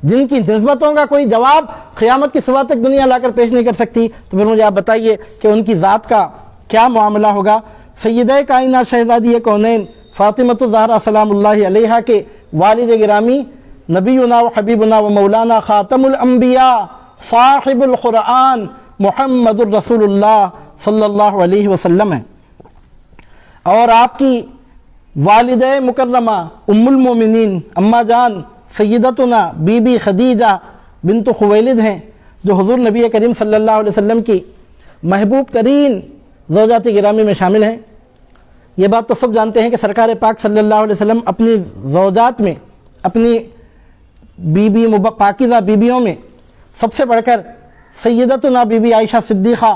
جن کی نسبتوں کا کوئی جواب قیامت کی صبح تک دنیا لا کر پیش نہیں کر سکتی، تو پھر مجھے آپ بتائیے کہ ان کی ذات کا کیا معاملہ ہوگا. سیدہ کائنات شہزادی کونین فاطمۃ الزہرا سلام اللہ علیہا کے والد گرامی نبینا و حبیبنا و مولانا خاتم الانبیاء صاحب القرآن محمد الرسول اللہ صلی اللہ علیہ وسلم ہیں. اور آپ کی والدہ مکرمہ ام المومنین اماں جان سیدتنا بی بی خدیجہ بنت خویلد ہیں، جو حضور نبی کریم صلی اللہ علیہ وسلم کی محبوب ترین زوجات گرامی میں شامل ہیں. یہ بات تو سب جانتے ہیں کہ سرکار پاک صلی اللہ علیہ وسلم اپنی زوجات میں، اپنی پاکیزہ بیبیوں میں سب سے بڑھ کر سیدتنا بی بی عائشہ صدیقہ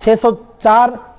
604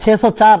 604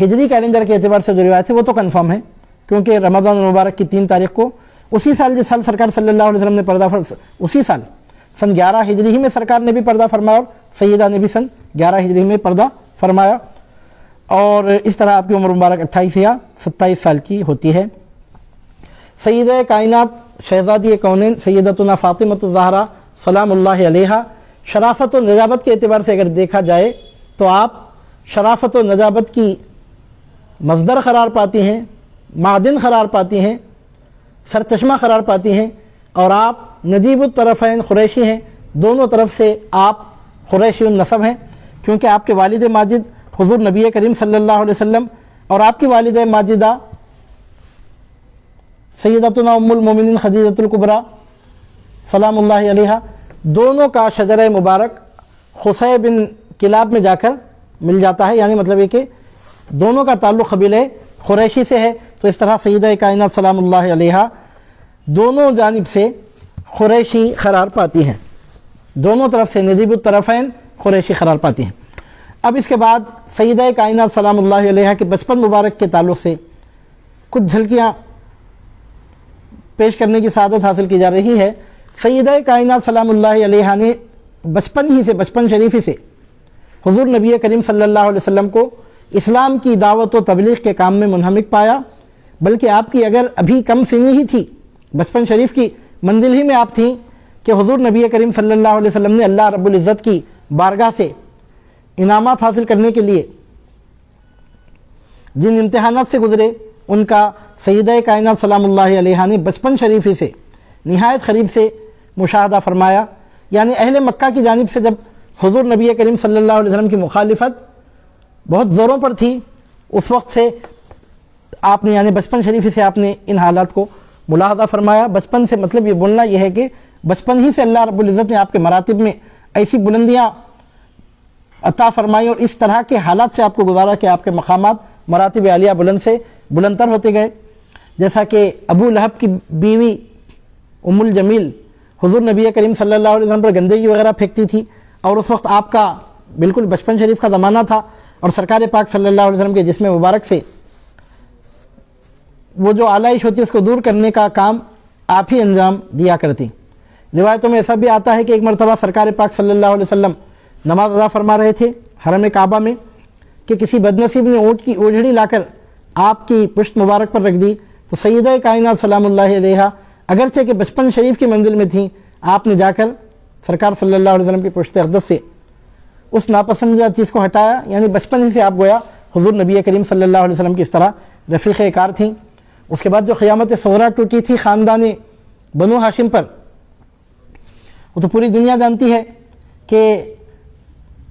ہجری کیلنڈر کے اعتبار سے جو روایت ہے وہ تو کنفرم ہے، کیونکہ رمضان المبارک کی 3 تاریخ کو اسی سال جس سال سرکار صلی اللہ علیہ وسلم نے پردہ اسی سال سن 11 ہجری ہی میں سرکار نے بھی پردہ فرمایا اور سیدہ نے بھی سن 11 ہجری میں پردہ فرمایا، اور اس طرح آپ کی عمر مبارک 28 یا 27 سال کی ہوتی ہے۔ سیدہ کائنات شہزادی کونین سیدتنا فاطمہ الزہرا سلام اللہ علیہا شرافت و نجابت کے اعتبار سے اگر دیکھا جائے تو آپ شرافت و نجابت کی مصدر قرار پاتی ہیں، معدن قرار پاتی ہیں، سرچشمہ قرار پاتی ہیں، اور آپ نجیب الطرفین قریشی ہیں، دونوں طرف سے آپ قریشی النسب ہیں، کیونکہ آپ کے والد ماجد حضور نبی کریم صلی اللہ علیہ وسلم اور آپ کی والد ماجدہ سیدتنا ام المومنین خدیجۃ الکبریٰ سلام اللہ علیہا دونوں کا شجرہ مبارک خصی بن کلاب میں جا کر مل جاتا ہے، یعنی مطلب یہ کہ دونوں کا تعلق قبیلہ قریشی سے ہے۔ تو اس طرح سیدہ کائنات سلام اللہ علیہا دونوں جانب سے قریشی قرار پاتی ہیں، دونوں طرف سے نجیب الطرفین قریشی قرار پاتی ہیں۔ اب اس کے بعد سیدہ کائنات سلام اللہ علیہا کے بچپن مبارک کے تعلق سے کچھ جھلکیاں پیش کرنے کی سعادت حاصل کی جا رہی ہے۔ سیدہ کائنات سلام اللہ علیہا نے بچپن شریفی سے حضور نبی کریم صلی اللہ علیہ وسلم کو اسلام کی دعوت و تبلیغ کے کام میں منہمک پایا، بلکہ آپ کی اگر ابھی کم سنی ہی تھی، بچپن شریف کی منزل ہی میں آپ تھیں کہ حضور نبی کریم صلی اللہ علیہ وسلم نے اللہ رب العزت کی بارگاہ سے انعامات حاصل کرنے کے لیے جن امتحانات سے گزرے ان کا سیدہ کائنات سلام اللہ علیہا نے بچپن شریفی سے نہایت قریب سے مشاہدہ فرمایا۔ یعنی اہل مکہ کی جانب سے جب حضور نبی کریم صلی اللہ علیہ وسلم کی مخالفت بہت زوروں پر تھی، اس وقت سے آپ نے یعنی بچپن شریفی سے آپ نے ان حالات کو ملاحظہ فرمایا۔ بچپن سے مطلب یہ بولنا یہ ہے کہ بچپن ہی سے اللہ رب العزت نے آپ کے مراتب میں ایسی بلندیاں عطا فرمائی اور اس طرح کے حالات سے آپ کو گزارا کہ آپ کے مقامات مراتب عالیہ بلند سے بلندتر ہوتے گئے۔ جیسا کہ ابو لہب کی بیوی ام الجمیل حضور نبی کریم صلی اللہ علیہ وسلم پر گندگی وغیرہ پھینکتی تھی، اور اس وقت آپ کا بالکل بچپن شریف کا زمانہ تھا، اور سرکار پاک صلی اللہ علیہ وسلم کے جسم مبارک سے وہ جو آلائش ہوتی ہے اس کو دور کرنے کا کام آپ ہی انجام دیا کرتی۔ روایتوں میں ایسا بھی آتا ہے کہ ایک مرتبہ سرکار پاک صلی اللہ علیہ وسلم نماز ادا فرما رہے تھے حرم کعبہ میں کہ کسی بدنصیب نے اونٹ کی اوجھڑی لا کر آپ کی پشت مبارک پر رکھ دی، تو سیدہ کائنات سلام اللہ علیہا اگرچہ کہ بچپن شریف کی منزل میں تھیں، آپ نے جا کر سرکار صلی اللہ علیہ وسلم کی پشت اقدس سے اس ناپسندیدہ چیز کو ہٹایا، یعنی بچپن ہی سے آپ گویا حضور نبی کریم صلی اللہ علیہ وسلم کی اس طرح رفیق کار تھیں۔ اس کے بعد جو قیامت صغریٰ ٹوٹی تھی خاندان بنو ہاشم پر، وہ تو پوری دنیا جانتی ہے کہ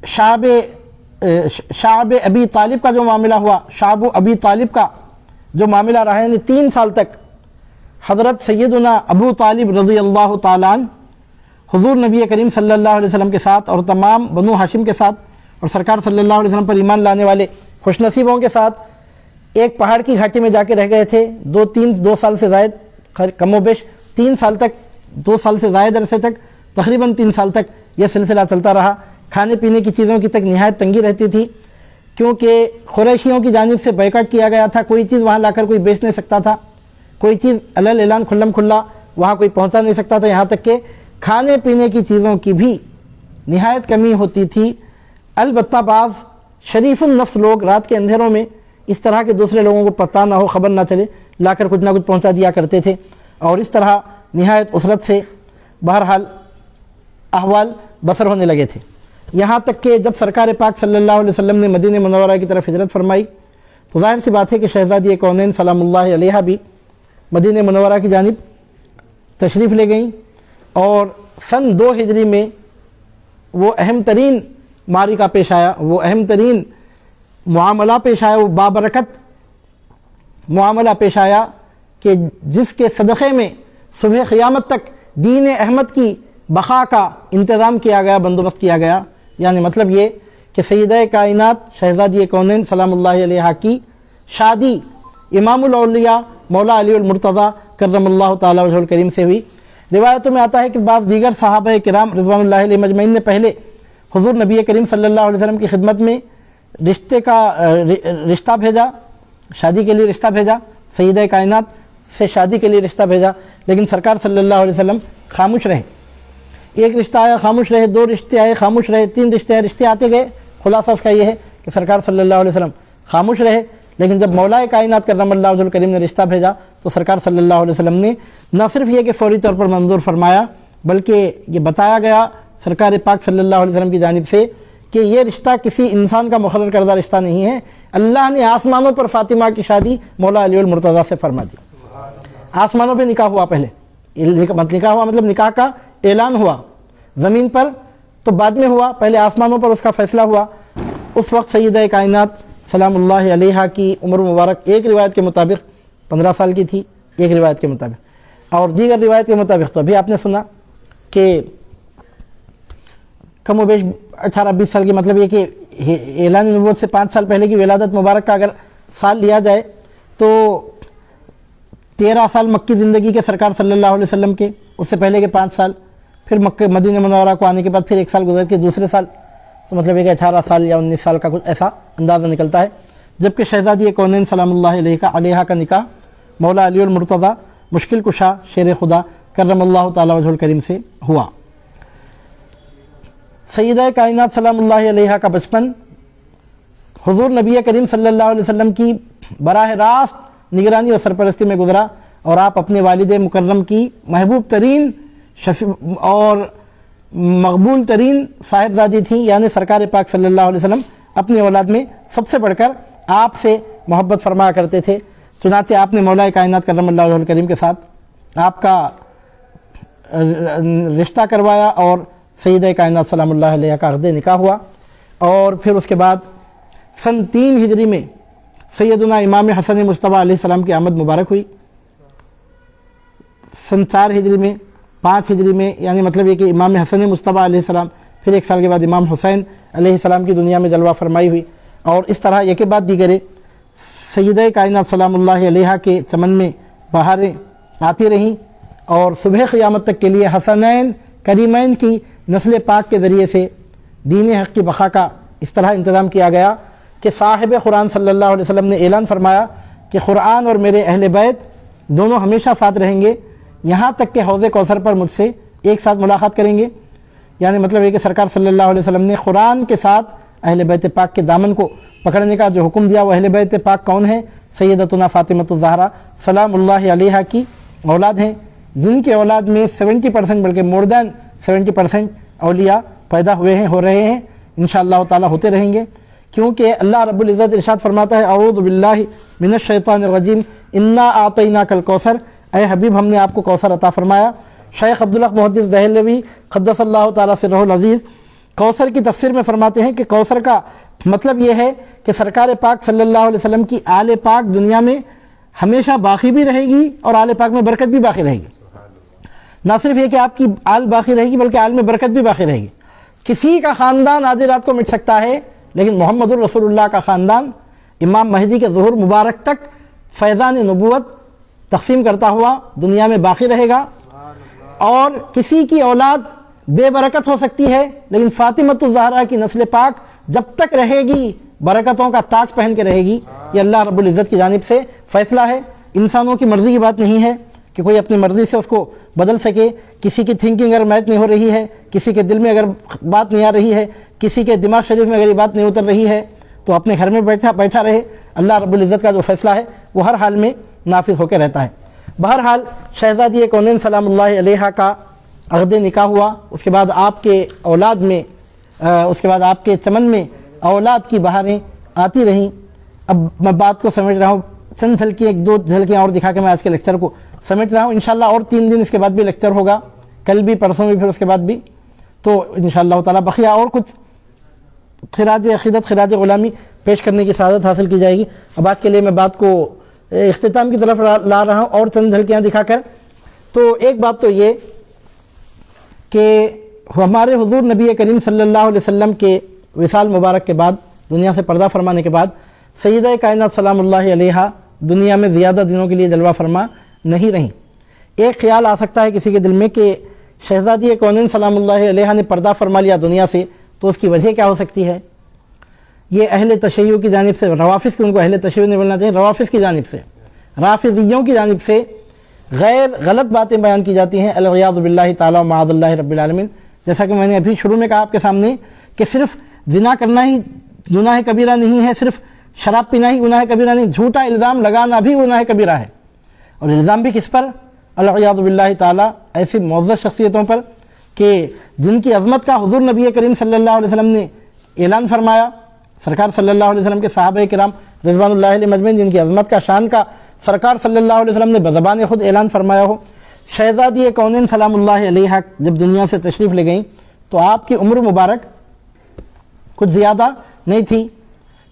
شعب ابی طالب کا جو معاملہ ہوا، شعب ابی طالب کا جو معاملہ رہا، یعنی 3 سال تک حضرت سیدنا ابو طالب رضی اللہ تعالیٰ عنہ حضور نبی کریم صلی اللہ علیہ وسلم کے ساتھ اور تمام بنو ہاشم کے ساتھ اور سرکار صلی اللہ علیہ وسلم پر ایمان لانے والے خوش نصیبوں کے ساتھ ایک پہاڑ کی گھاٹی میں جا کے رہ گئے تھے۔ 2 سال سے زائد، کم و بیش 3 سال تک، 2 سال سے زائد عرصے تک، تقریباً 3 سال تک یہ سلسلہ چلتا رہا۔ کھانے پینے کی چیزوں کی تک نہایت تنگی رہتی تھی، کیونکہ قریشیوں کی جانب سے بائیکاٹ کیا گیا تھا۔ کوئی چیز وہاں لا کر کوئی بیچ نہیں سکتا تھا، کوئی چیز علل اعلان کھلم کھلا وہاں کوئی پہنچا نہیں سکتا تھا، یہاں تک کہ کھانے پینے کی چیزوں کی بھی نہایت کمی ہوتی تھی۔ البتہ بعض شریف النفس لوگ رات کے اندھیروں میں اس طرح کے دوسرے لوگوں کو پتہ نہ ہو، خبر نہ چلے، لا کر کچھ نہ کچھ پہنچا دیا کرتے تھے، اور اس طرح نہایت اسرت سے بہرحال احوال بسر ہونے لگے تھے۔ یہاں تک کہ جب سرکار پاک صلی اللہ علیہ وسلم نے مدینہ منورہ کی طرف ہجرت فرمائی تو ظاہر سی بات ہے کہ شہزادی کونین سلام اللہ علیہا بھی مدینہ منورہ کی جانب تشریف لے گئیں، اور سن 2 ہجری میں وہ اہم ترین معرکہ پیش آیا، وہ اہم ترین معاملہ پیش آیا، وہ بابرکت معاملہ پیش آیا کہ جس کے صدقے میں صبح قیامت تک دین احمد کی بقا کا انتظام کیا گیا، بندوبست کیا گیا۔ یعنی مطلب یہ کہ سیدہ کائنات شہزادی کونین سلام اللہ علیہا کی شادی امام الاولیاء مولا علی المرتضیٰ کرم اللہ تعالیٰ وجہ الکریم سے ہوئی۔ روایتوں میں آتا ہے کہ بعض دیگر صحابہ کرام رضوان اللہ علیہ مجمعین نے پہلے حضور نبی کریم صلی اللہ علیہ وسلم کی خدمت میں رشتہ بھیجا، شادی کے لیے رشتہ بھیجا، سیدہ کائنات سے شادی کے لیے رشتہ بھیجا، لیکن سرکار صلی اللہ علیہ وسلم خاموش رہے۔ ایک رشتہ آیا خاموش رہے، 2 رشتے آئے خاموش رہے، 3 رشتے آئے، رشتے آتے گئے۔ خلاصہ اس کا یہ ہے کہ سرکار صلی اللہ علیہ وسلم خاموش رہے، لیکن جب مولا کائنات کرم اللہ وجہ الکریم نے رشتہ بھیجا تو سرکار صلی اللہ علیہ وسلم نے نہ صرف یہ کہ فوری طور پر منظور فرمایا، بلکہ یہ بتایا گیا سرکار پاک صلی اللہ علیہ وسلم کی جانب سے کہ یہ رشتہ کسی انسان کا مقرر کردہ رشتہ نہیں ہے، اللہ نے آسمانوں پر فاطمہ کی شادی مولا علی المرتضیٰ سے فرما دی۔ آسمانوں پہ نکاح ہوا، پہلے نکاح ہوا مطلب نکاح کا اعلان ہوا، زمین پر تو بعد میں ہوا، پہلے آسمانوں پر اس کا فیصلہ ہوا۔ اس وقت سیدہ کائنات سلام اللہ علیہا کی عمر مبارک ایک روایت کے مطابق 15 سال کی تھی، ایک روایت کے مطابق، اور دیگر روایت کے مطابق تو ابھی آپ نے سنا کہ کم و بیش 18-20 سال کی، مطلب یہ کہ اعلان نبوت سے 5 سال پہلے کی ولادت مبارک کا اگر سال لیا جائے تو 13 سال مکی زندگی کے سرکار صلی اللہ علیہ وسلم کے، اس سے پہلے کے 5 سال، پھر مکہ مدینہ منورہ کو آنے کے بعد پھر 1 سال گزر کے دوسرے سال، تو مطلب یہ کہ 18 سال یا 19 سال کا کچھ ایسا اندازہ نکلتا ہے۔ جبکہ شہزادی کونین سلام اللہ علیہ کا نکاح مولا علی المرتضیٰ مشکل کشا شیر خدا کرم اللہ تعالی وجہ الکریم سے ہوا۔ سیدہ کائنات سلام اللہ علیہ کا بچپن حضور نبی کریم صلی اللہ علیہ وسلم کی براہ راست نگرانی اور سرپرستی میں گزرا، اور آپ اپنے والد مکرم کی محبوب ترین اور مقبول ترین صاحبزادی تھیں، یعنی سرکار پاک صلی اللہ علیہ وسلم اپنی اولاد میں سب سے بڑھ کر آپ سے محبت فرمایا کرتے تھے۔ چنانچہ آپ نے مولا کائنات کرم اللہ وجہ الکریم کے ساتھ آپ کا رشتہ کروایا، اور سیدہ کائنات سلام اللہ علیہ کا عقد نکاح ہوا، اور پھر اس کے بعد سن 3 ہجری میں سیدنا امام حسن مصطفیٰ علیہ السلام کی آمد مبارک ہوئی۔ سن 4 ہجری میں، 5 ہجری میں، یعنی مطلب یہ کہ امام حسن مصطفیٰ علیہ السلام، پھر 1 سال کے بعد امام حسین علیہ السلام کی دنیا میں جلوہ فرمائی ہوئی، اور اس طرح یہ کے بعد دیگرے سیدہ کائنات سلام اللہ علیہ کے چمن میں بہاریں آتی رہیں، اور صبح قیامت تک کے لیے حسنین کریمین کی نسل پاک کے ذریعے سے دین حق کی بقا کا اس طرح انتظام کیا گیا کہ صاحب قرآن صلی اللہ علیہ وسلم نے اعلان فرمایا کہ قرآن اور میرے اہل بیت دونوں ہمیشہ ساتھ رہیں گے، یہاں تک کہ حوض کوثر پر مجھ سے ایک ساتھ ملاقات کریں گے۔ یعنی مطلب یہ کہ سرکار صلی اللہ علیہ وسلم نے قرآن کے ساتھ اہل بیت پاک کے دامن کو پکڑنے کا جو حکم دیا، وہ اہل بیت پاک کون ہیں؟ سیدتنا فاطمہ الزہرا سلام اللہ علیہا کی اولاد ہیں، جن کی اولاد میں 70% بلکہ مور دین 70% اولیاء پیدا ہوئے ہیں، ہو رہے ہیں، انشاءاللہ تعالی ہوتے رہیں گے، کیونکہ اللہ رب العزت ارشاد فرماتا ہے اعوذ باللہ من الشیطان الرجیم انا اعطیناک الکوثر، اے حبیب ہم نے آپ کو کوثر عطا فرمایا۔ شیخ عبدالحق محدث دہلوی قدس اللہ تعالی سرہ العزیز کوثر کی تفسیر میں فرماتے ہیں کہ کوثر کا مطلب یہ ہے کہ سرکار پاک صلی اللہ علیہ وسلم کی آل پاک دنیا میں ہمیشہ باقی بھی رہے گی، اور آل پاک میں برکت بھی باقی رہے گی۔ نہ صرف یہ کہ آپ کی آل باقی رہے گی بلکہ آل میں برکت بھی باقی رہے گی۔ کسی کا خاندان آدھی رات کو مٹ سکتا ہے، لیکن محمد الرسول اللہ کا خاندان امام مہدی کے ظہور مبارک تک فیضان نبوت تقسیم کرتا ہوا دنیا میں باقی رہے گا۔ اور کسی کی اولاد بے برکت ہو سکتی ہے، لیکن فاطمہ الزہرا کی نسل پاک جب تک رہے گی برکتوں کا تاج پہن کے رہے گی۔ یہ اللہ رب العزت کی جانب سے فیصلہ ہے، انسانوں کی مرضی کی بات نہیں ہے کہ کوئی اپنی مرضی سے اس کو بدل سکے۔ کسی کی تھنکنگ اگر میچ نہیں ہو رہی ہے، کسی کے دل میں اگر بات نہیں آ رہی ہے، کسی کے دماغ شریف میں اگر یہ بات نہیں اتر رہی ہے، تو اپنے گھر میں بیٹھا رہے۔ اللہ رب العزت کا جو فیصلہ ہے وہ ہر حال میں نافذ ہو کے رہتا ہے۔ بہرحال شہزادی کونین سلام اللہ علیہ کا عقد نکاح ہوا، اس کے بعد آپ کے اولاد میں اس کے بعد آپ کے چمن میں اولاد کی بہاریں آتی رہیں۔ اب میں بات کو سمجھ رہا ہوں، چند جھلکیاں، 2 جھلکیاں اور دکھا کے میں آج کے لیکچر کو سمجھ رہا ہوں۔ انشاءاللہ اور 3 دن اس کے بعد بھی لیکچر ہوگا، کل بھی، پرسوں بھی، پھر اس کے بعد بھی، تو انشاءاللہ تعالی بقیہ اور کچھ خراج عقیدت، خراج غلامی پیش کرنے کی سعادت حاصل کی جائے گی۔ اب آج کے لیے میں بات کو اختتام کی طرف لا رہا ہوں اور چند جھلکیاں دکھا کر۔ تو ایک بات تو یہ کہ ہمارے حضور نبی کریم صلی اللہ علیہ وسلم کے وصال مبارک کے بعد، دنیا سے پردہ فرمانے کے بعد، سیدہ کائنات سلام اللہ علیہ دنیا میں زیادہ دنوں کے لیے جلوہ فرما نہیں رہیں۔ ایک خیال آ سکتا ہے کسی کے دل میں کہ شہزادی کونین سلام اللہ علیہ نے پردہ فرما لیا دنیا سے، تو اس کی وجہ کیا ہو سکتی ہے؟ یہ اہل تشیع کی جانب سے، روافظ کی، ان کو اہل تشیع نہیں بولنا چاہیے، روافظ کی جانب سے، رافضیوں کی جانب سے غیر غلط باتیں بیان کی جاتی ہیں، العیاذ باللہ تعالی و معاذ اللہ رب العالمین۔ جیسا کہ میں نے ابھی شروع میں کہا آپ کے سامنے کہ صرف زنا کرنا ہی گناہ کبیرہ نہیں ہے، صرف شراب پینا ہی گناہ کبیرہ نہیں، جھوٹا الزام لگانا بھی گناہ کبیرہ ہے، اور الزام بھی کس پر؟ العیاذ باللہ تعالی ایسی معزز شخصیتوں پر کہ جن کی عظمت کا حضور نبی کریم صلی اللہ علیہ وسلم نے اعلان فرمایا، سرکار صلی اللہ علیہ وسلم کے صحابہ کرام رضوان اللہ علیہ مجمعین جن کی عظمت کا شان کا سرکار صلی اللہ علیہ وسلم نے بزبان خود اعلان فرمایا ہو۔ شہزادی کونین سلام اللہ علیہ جب دنیا سے تشریف لے گئیں تو آپ کی عمر مبارک کچھ زیادہ نہیں تھی،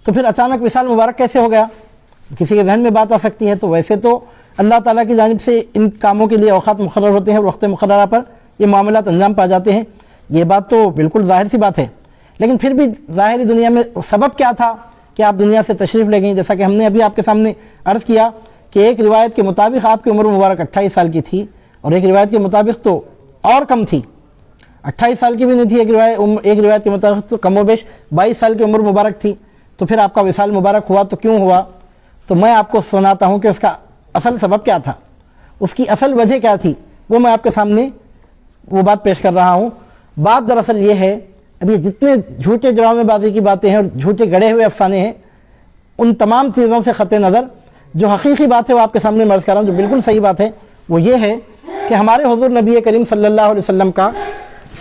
تو پھر اچانک وصال مبارک کیسے ہو گیا؟ کسی کے ذہن میں بات آ سکتی ہے۔ تو ویسے تو اللہ تعالیٰ کی جانب سے ان کاموں کے لیے اوقات مقرر ہوتے ہیں اور وقت مقررہ پر یہ معاملات انجام پا جاتے ہیں، یہ بات تو بالکل ظاہر سی بات ہے، لیکن پھر بھی ظاہری دنیا میں سبب کیا تھا کہ آپ دنیا سے تشریف لے گئیں؟ جیسا کہ ہم نے ابھی آپ کے سامنے عرض کیا کہ ایک روایت کے مطابق آپ کی عمر مبارک 28 سال کی تھی، اور ایک روایت کے مطابق تو اور کم تھی، 28 سال کی بھی نہیں تھی، ایک روایت کے مطابق تو کم و بیش 22 سال کی عمر مبارک تھی۔ تو پھر آپ کا وصال مبارک ہوا تو کیوں ہوا؟ تو میں آپ کو سناتا ہوں کہ اس کا اصل سبب کیا تھا، اس کی اصل وجہ کیا تھی، وہ میں آپ کے سامنے وہ بات پیش کر رہا ہوں۔ بات دراصل یہ ہے، ابھی جتنے جھوٹے ڈرامے بازی کی باتیں ہیں اور جھوٹے گڑھے ہوئے افسانے ہیں، ان تمام چیزوں سے قطع نظر جو حقیقی بات ہے وہ آپ کے سامنے مرض کر رہا ہوں، جو بالکل صحیح بات ہے وہ یہ ہے کہ ہمارے حضور نبی کریم صلی اللہ علیہ وسلم کا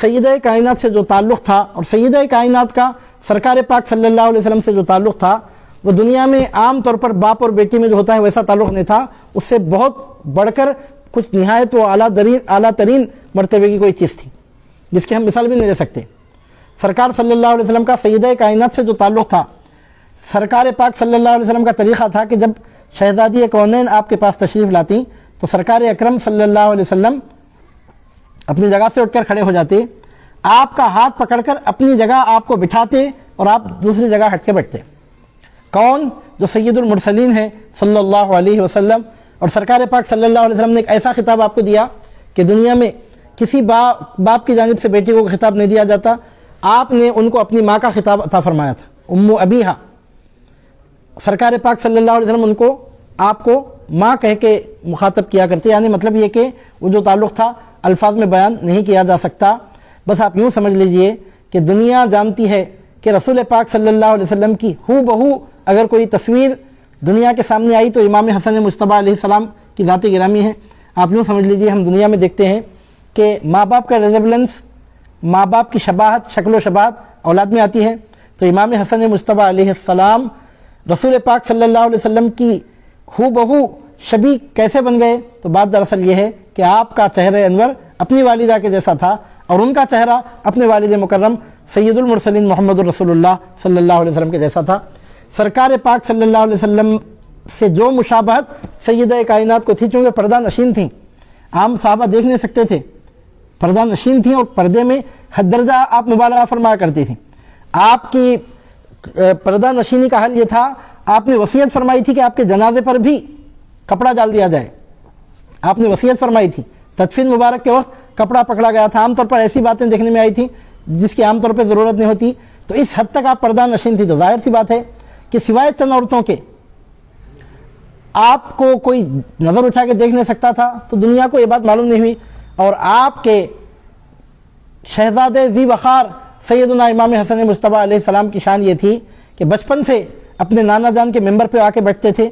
سیدہ کائنات سے جو تعلق تھا، اور سیدہ کائنات کا سرکار پاک صلی اللہ علیہ وسلم سے جو تعلق تھا، وہ دنیا میں عام طور پر باپ اور بیٹی میں جو ہوتا ہے ویسا تعلق نہیں تھا، اس سے بہت بڑھ کر کچھ نہایت و اعلیٰ ترین مرتبے کی کوئی چیز تھی جس کی ہم مثال بھی نہیں دے سکتے۔ سرکار صلی اللہ علیہ وسلم کا سیدہ کائنات سے جو تعلق تھا، سرکار پاک صلی اللہ علیہ وسلم کا طریقہ تھا کہ جب شہزادی کونین آپ کے پاس تشریف لاتی تو سرکار اکرم صلی اللہ علیہ وسلم اپنی جگہ سے اٹھ کر کھڑے ہو جاتے، آپ کا ہاتھ پکڑ کر اپنی جگہ آپ کو بٹھاتے اور آپ دوسری جگہ ہٹ کے بیٹھتے۔ کون؟ جو سید المرسلین ہیں صلی اللہ علیہ وسلم، اور سرکار پاک صلی اللہ علیہ وسلم نے ایک ایسا خطاب آپ کو دیا کہ دنیا میں کسی باپ کی جانب سے بیٹی کو خطاب نہیں دیا جاتا، آپ نے ان کو اپنی ماں کا خطاب عطا فرمایا تھا، ام ابیہا۔ سرکار پاک صلی اللہ علیہ وسلم آپ کو ماں کہہ کے مخاطب کیا کرتے، یعنی مطلب یہ کہ وہ جو تعلق تھا الفاظ میں بیان نہیں کیا جا سکتا۔ بس آپ یوں سمجھ لیجئے کہ دنیا جانتی ہے کہ رسول پاک صلی اللہ علیہ وسلم کی ہو بہو اگر کوئی تصویر دنیا کے سامنے آئی تو امام حسن مجتبیٰ علیہ السلام کی ذات گرامی ہے۔ آپ یوں سمجھ لیجئے ہم دنیا میں دیکھتے ہیں کہ ماں باپ کا ریزیبلنس، ماں باپ کی شباہت، شکل و شباہت اولاد میں آتی ہے، تو امام حسن مجتبیٰ علیہ السلام رسول پاک صلی اللہ علیہ وسلم کی ہو بہو شبیہ کیسے بن گئے؟ تو بات دراصل یہ ہے کہ آپ کا چہرہ انور اپنی والدہ کے جیسا تھا، اور ان کا چہرہ اپنے والد مکرم سید المرسلین محمد الرسول اللہ صلی اللہ علیہ وسلم کے جیسا تھا۔ سرکار پاک صلی اللہ علیہ وسلم سے جو مشابہت سیدہ کائنات کو تھی، چونکہ پردہ نشین تھیں، عام صحابہ دیکھ نہیں سکتے تھے، پردہ نشین تھیں، اور پردے میں حد درجہ آپ مبالغہ فرمایا کرتی تھیں۔ آپ کی پردہ نشینی کا حل یہ تھا، آپ نے وصیت فرمائی تھی کہ آپ کے جنازے پر بھی کپڑا ڈال دیا جائے، آپ نے وصیت فرمائی تھی، تدفین مبارک کے وقت کپڑا پکڑا گیا تھا۔ عام طور پر ایسی باتیں دیکھنے میں آئی تھیں جس کی عام طور پہ ضرورت نہیں ہوتی، تو اس حد تک آپ پردہ نشین تھی۔ تو ظاہر سی بات ہے کہ سوائے چند عورتوں کے آپ کو کوئی نظر اٹھا کے دیکھ نہیں سکتا تھا، تو دنیا کو یہ بات معلوم نہیں ہوئی۔ اور آپ کے شہزادے ذی وقار سیدنا امام حسن مجتبیٰ علیہ السلام کی شان یہ تھی کہ بچپن سے اپنے نانا جان کے ممبر پہ آ کے بیٹھتے تھے،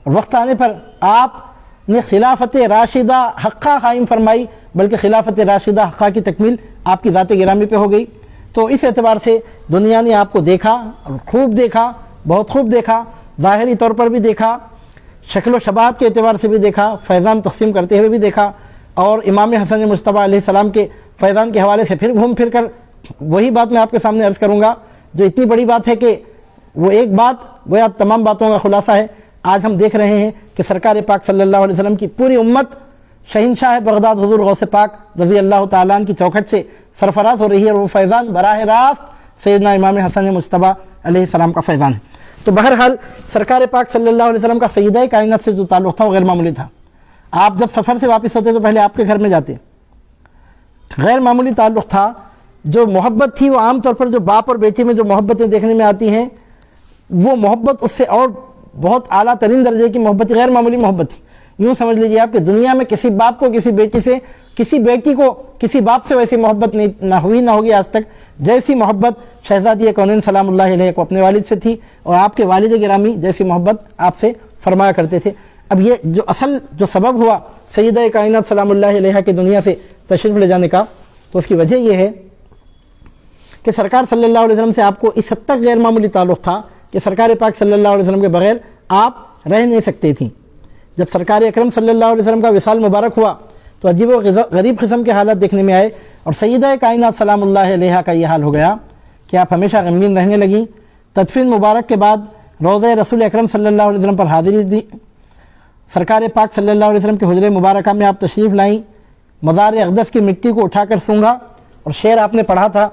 اور وقت آنے پر آپ نے خلافت راشدہ حقہ قائم فرمائی، بلکہ خلافت راشدہ حقہ کی تکمیل آپ کی ذات گرامی پہ ہو گئی۔ تو اس اعتبار سے دنیا نے آپ کو دیکھا، اور خوب دیکھا، بہت خوب دیکھا، ظاہری طور پر بھی دیکھا، شکل و شباہت کے اعتبار سے بھی دیکھا، فیضان تقسیم کرتے ہوئے بھی دیکھا، اور امام حسن مجتبیٰ علیہ السلام کے فیضان کے حوالے سے پھر گھوم پھر کر وہی بات میں آپ کے سامنے عرض کروں گا جو اتنی بڑی بات ہے کہ وہ ایک بات گویا تمام باتوں کا خلاصہ ہے۔ آج ہم دیکھ رہے ہیں کہ سرکار پاک صلی اللہ علیہ وسلم کی پوری امت شہنشاہ بغداد حضور غوث پاک رضی اللہ تعالیٰ عنہ کی چوکھٹ سے سرفراز ہو رہی ہے، اور وہ فیضان براہ راست سیدنا امام حسن مجتبیٰ علیہ السلام کا فیضان ہے۔ تو بہرحال سرکار پاک صلی اللہ علیہ وسلم کا سیدہ کائنات سے جو تعلق تھا وہ غیر معمولی تھا۔ آپ جب سفر سے واپس ہوتے تو پہلے آپ کے گھر میں جاتے، غیر معمولی تعلق تھا۔ جو محبت تھی وہ عام طور پر جو باپ اور بیٹی میں جو محبتیں دیکھنے میں آتی ہیں وہ محبت اس سے اور بہت اعلیٰ ترین درجے کی محبت تھی، غیر معمولی محبت تھی۔ یوں سمجھ لیجیے آپ کہ دنیا میں کسی باپ کو کسی بیٹی سے، کسی بیٹی کو کسی باپ سے ویسی محبت نہ ہوگی آج تک جیسی محبت شہزادی کونین سلام اللہ علیہ کو اپنے والد سے تھی، اور آپ کے والد گرامی جیسی محبت آپ سے فرمایا کرتے تھے۔ اب یہ جو اصل جو سبب ہوا سیدہ کائنات سلام اللہ علیہ کے دنیا سے تشریف لے جانے کا، تو اس کی وجہ یہ ہے کہ سرکار صلی اللہ علیہ وسلم سے آپ کو اس حد تک غیر معمولی تعلق تھا کہ سرکار پاک صلی اللہ علیہ وسلم کے بغیر آپ رہ نہیں سکتے تھیں۔ جب سرکار اکرم صلی اللہ علیہ وسلم کا وصال مبارک ہوا تو عجیب و غریب قسم کے حالات دیکھنے میں آئے، اور سیدہ کائنات سلام اللہ علیہ کا یہ حال ہو گیا کہ آپ ہمیشہ غمگین رہنے لگیں۔ تدفین مبارک کے بعد روضہ رسول اکرم صلی اللہ علیہ وسلم پر حاضری دی، سرکار پاک صلی اللہ علیہ وسلم کے حجرہ مبارکہ میں آپ تشریف لائیں، مزار اقدس کی مٹی کو اٹھا کر سونگا، اور شعر آپ نے پڑھا تھا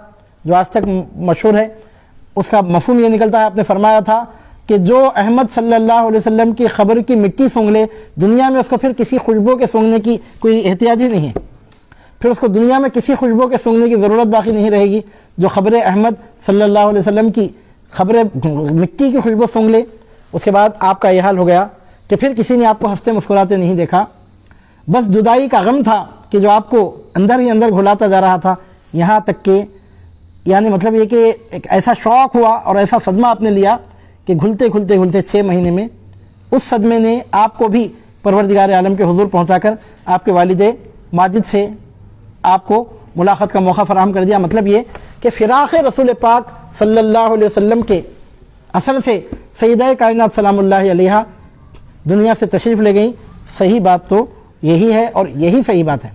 جو آج تک مشہور ہے، اس کا مفہوم یہ نکلتا ہے، آپ نے فرمایا تھا کہ جو احمد صلی اللہ علیہ وسلم کی خبر کی مٹی سونگ لے دنیا میں اس کو پھر کسی خوشبو کے سونگنے کی کوئی احتیاج ہی نہیں ہے، پھر اس کو دنیا میں کسی خوشبو کے سونگنے کی ضرورت باقی نہیں رہے گی۔ جو خبر احمد صلی اللہ علیہ وسلم کی خبر مٹی کی خوشبو سونگ لے، اس کے بعد آپ کا یہ حال ہو گیا کہ پھر کسی نے آپ کو ہنستے مسکراتے نہیں دیکھا، بس جدائی کا غم تھا کہ جو آپ کو اندر ہی اندر گھلاتا جا رہا تھا، یہاں تک کہ یعنی مطلب یہ کہ ایک ایسا شوق ہوا اور ایسا صدمہ آپ نے لیا کہ گھلتے 6 مہینے میں اس صدمے نے آپ کو بھی پروردگار عالم کے حضور پہنچا کر آپ کے والد ماجد سے آپ کو ملاقات کا موقع فراہم کر دیا۔ مطلب یہ کہ فراق رسول پاک صلی اللہ علیہ وسلم کے اثر سے سیدہ کائنات سلام اللہ علیہ دنیا سے تشریف لے گئیں۔ صحیح بات تو یہی ہے اور یہی صحیح بات ہے۔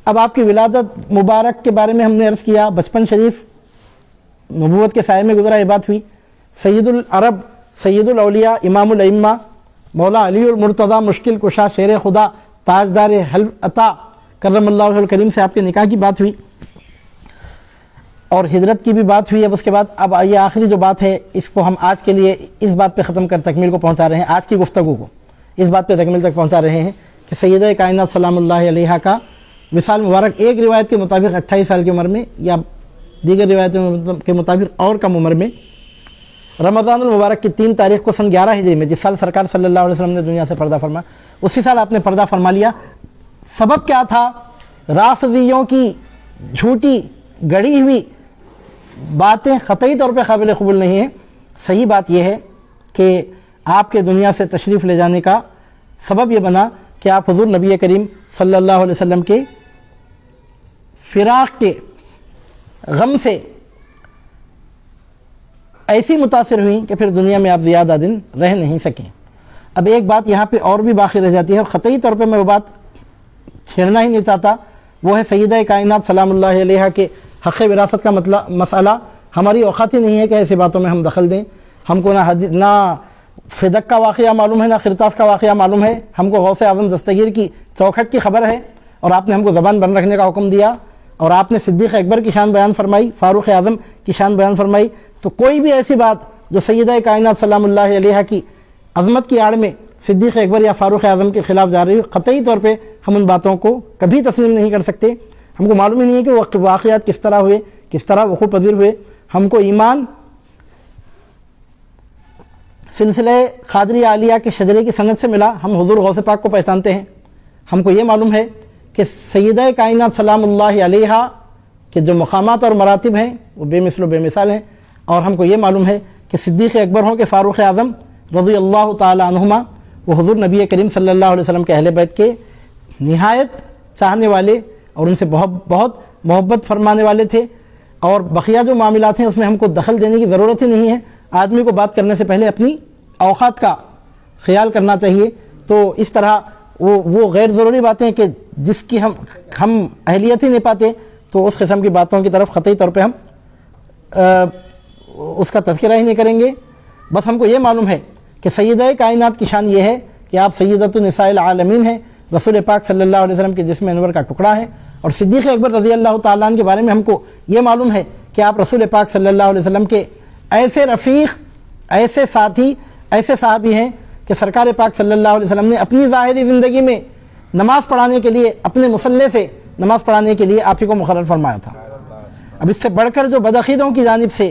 اب آپ کی ولادت مبارک کے بارے میں ہم نے عرض کیا، بچپن شریف نبوت کے سائے میں گزرا، یہ بات ہوئی۔ سید العرب، سید الاولیاء، امام الائمہ، مولا علی المرتضیٰ، مشکل کشا، شیر خدا، تاجدار حلب عطا کرم اللہ وجہہ الکریم سے آپ کے نکاح کی بات ہوئی اور ہجرت کی بھی بات ہوئی۔ اب اس کے بعد اب یہ آخری جو بات ہے اس کو ہم آج کے لیے اس بات پہ ختم کر تکمیل کو پہنچا رہے ہیں، آج کی گفتگو کو اس بات پہ تکمیل تک پہنچا رہے ہیں کہ سیدہ کائنات سلام اللہ علیہ کا وصال مبارک ایک روایت کے مطابق 28 سال کی عمر میں، یا دیگر روایتوں کے مطابق اور کم عمر میں، رمضان المبارک کی 3 تاریخ کو سن 11 ہجری میں، جس سال سرکار صلی اللہ علیہ وسلم نے دنیا سے پردہ فرمایا، اسی سال آپ نے پردہ فرما لیا۔ سبب کیا تھا؟ رافضیوں کی جھوٹی گڑی ہوئی باتیں قطعی طور پہ قابل قبول نہیں ہیں۔ صحیح بات یہ ہے کہ آپ کے دنیا سے تشریف لے جانے کا سبب یہ بنا کہ آپ حضور نبی کریم صلی اللہ علیہ وسلم کے فراق کے غم سے ایسی متاثر ہوئیں کہ پھر دنیا میں آپ زیادہ دن رہ نہیں سکیں۔ اب ایک بات یہاں پہ اور بھی باقی رہ جاتی ہے، اور قطعی طور پہ میں وہ بات چھیڑنا ہی نہیں چاہتا، وہ ہے سیدہ کائنات سلام اللہ علیہ کے حق وراثت کا مسئلہ۔ ہماری اوقات ہی نہیں ہے کہ ایسی باتوں میں ہم دخل دیں۔ ہم کو نہ فدق کا واقعہ معلوم ہے، نہ خرطاس کا واقعہ معلوم ہے۔ ہم کو غوث اعظم دستگیر کی چوکھٹ کی خبر ہے، اور آپ نے ہم کو زبان بند رکھنے کا حکم دیا، اور آپ نے صدیق اکبر کی شان بیان فرمائی، فاروق اعظم کی شان بیان فرمائی۔ تو کوئی بھی ایسی بات جو سیدہ کائنات سلام اللہ علیہ کی عظمت کی آڑ میں صدیق اکبر یا فاروق اعظم کے خلاف جا رہی ہے، قطعی طور پہ ہم ان باتوں کو کبھی تسلیم نہیں کر سکتے۔ ہم کو معلوم ہی نہیں ہے کہ وہ واقعات کس طرح ہوئے، کس طرح وقوع پذیر ہوئے۔ ہم کو ایمان سلسلہ قادری عالیہ کے شجرے کی سند سے ملا، ہم حضور غوث پاک کو پہچانتے ہیں۔ ہم کو یہ معلوم ہے کہ سیدہ کائنات سلام اللہ علیہ کے جو مقامات اور مراتب ہیں وہ بے مثل و بے مثال ہیں، اور ہم کو یہ معلوم ہے کہ صدیق اکبر ہوں کہ فاروق اعظم رضی اللہ تعالی عنہما، وہ حضور نبی کریم صلی اللہ علیہ وسلم کے اہل بیت کے نہایت چاہنے والے اور ان سے بہت محبت فرمانے والے تھے، اور بقیہ جو معاملات ہیں اس میں ہم کو دخل دینے کی ضرورت ہی نہیں ہے۔ آدمی کو بات کرنے سے پہلے اپنی اوقات کا خیال کرنا چاہیے۔ تو اس طرح وہ غیر ضروری باتیں کہ جس کی ہم اہلیت ہی نہیں پاتے، تو اس قسم کی باتوں کی طرف قطعی طور پہ ہم اس کا تذکرہ ہی نہیں کریں گے۔ بس ہم کو یہ معلوم ہے کہ سیدہ کائنات کی شان یہ ہے کہ آپ سیدۃ النساء العالمین ہیں، رسول پاک صلی اللہ علیہ وسلم کے جسم انور کا ٹکڑا ہے۔ اور صدیق اکبر رضی اللہ تعالیٰ عنہ کے بارے میں ہم کو یہ معلوم ہے کہ آپ رسول پاک صلی اللہ علیہ وسلم کے ایسے رفیق، ایسے ساتھی، ایسے صحابی ہیں کہ سرکار پاک صلی اللہ علیہ وسلم نے اپنی ظاہری زندگی میں نماز پڑھانے کے لیے، اپنے مصلے سے نماز پڑھانے کے لیے آپ ہی کو مقرر فرمایا تھا۔ اب اس سے بڑھ کر جو بدعقیدوں کی جانب سے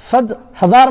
100,000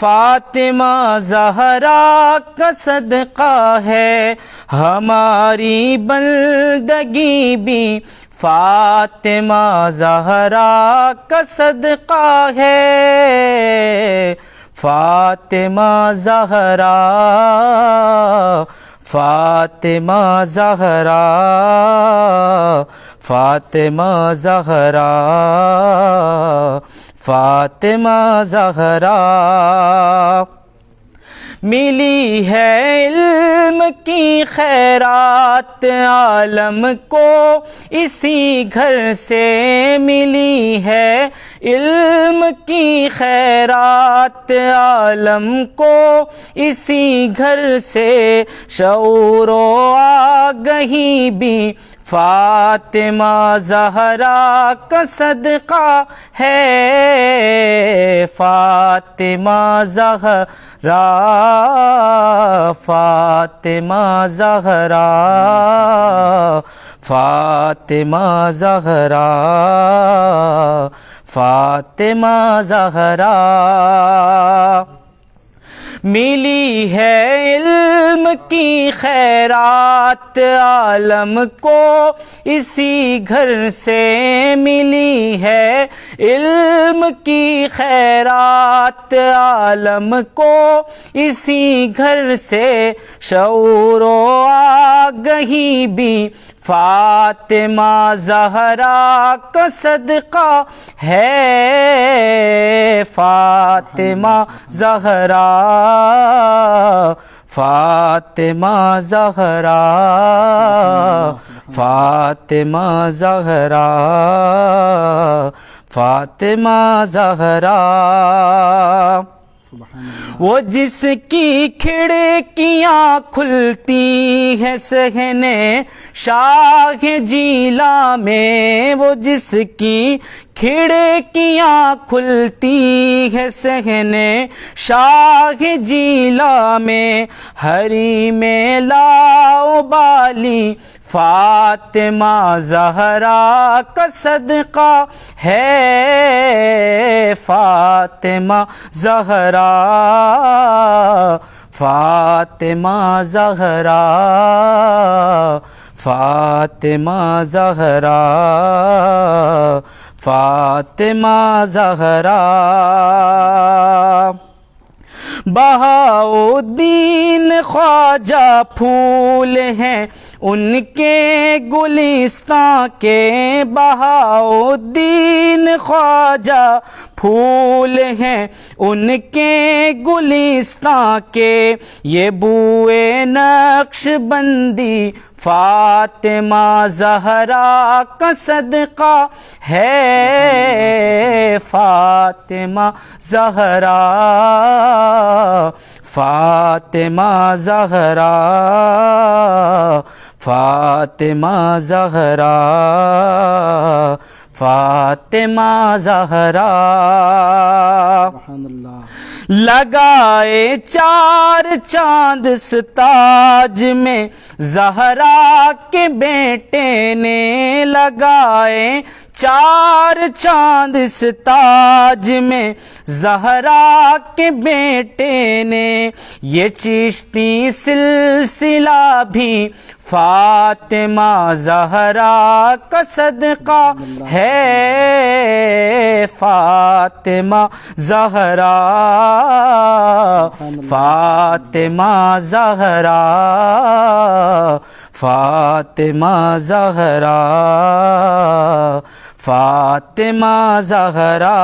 فاطمہ زہرا کا صدقہ ہے ہماری بندگی بھی، فاطمہ زہرا کا صدقہ ہے، فاطمہ زہرا، فاطمہ زہرا، فاطمہ زہرا، فاطمہ زہرا۔ ملی ہے علم کی خیرات عالم کو اسی گھر سے، ملی ہے علم کی خیرات عالم کو اسی گھر سے، شعور و آگہی بھی فاطمہ زہرا کا صدقہ ہے، فاطمہ زہرا، فاطمہ زہرا، فاطمہ زہرا، فاطمہ زہرا۔ ملی ہے علم کی خیرات عالم کو اسی گھر سے، ملی ہے علم کی خیرات عالم کو اسی گھر سے، شعور و آگہی بھی فاطمہ زہرا کا صدقہ ہے، فاطمہ زہرا، فاطمہ زہرا، فاطمہ زہرا، فاطمہ زہرا۔ وہ جس کی کھڑکیاں کھلتی ہے صحنے شاہ جیلا میں، وہ جس کی کھڑکیاں کھلتی ہے صحنے شاہ جیلا میں، ہری میں لاؤبالی فاطمہ زہرا کا صدقہ ہے، فاطمہ زہرا، فاطمہ زہرا، فاطمہ زہرا، فاطمہ زہرا۔ بہاؤالدین خواجہ پھول ہیں ان کے گلستاں کے، بہاؤالدین خواجہ پھول ہیں ان کے گلستاں کے، یہ بوئے نقش بندی فاطمہ زہرا کا صدقہ ہے، فاطمہ زہرا، فاطمہ زہرا، فاطمہ زہرا، فاطمہ زہرا۔ سبحان اللہ۔ لگائے چار چاند ستاج میں زہرا کے بیٹے نے، لگائے چار چاند ستاج میں زہرا کے بیٹے نے، یہ چشتی سلسلہ بھی فاطمہ زہرا کا صدقہ ہے، فاطمہ زہرا، فاطمہ زہرا، فاطمہ زہرا، فاطمہ زہرا۔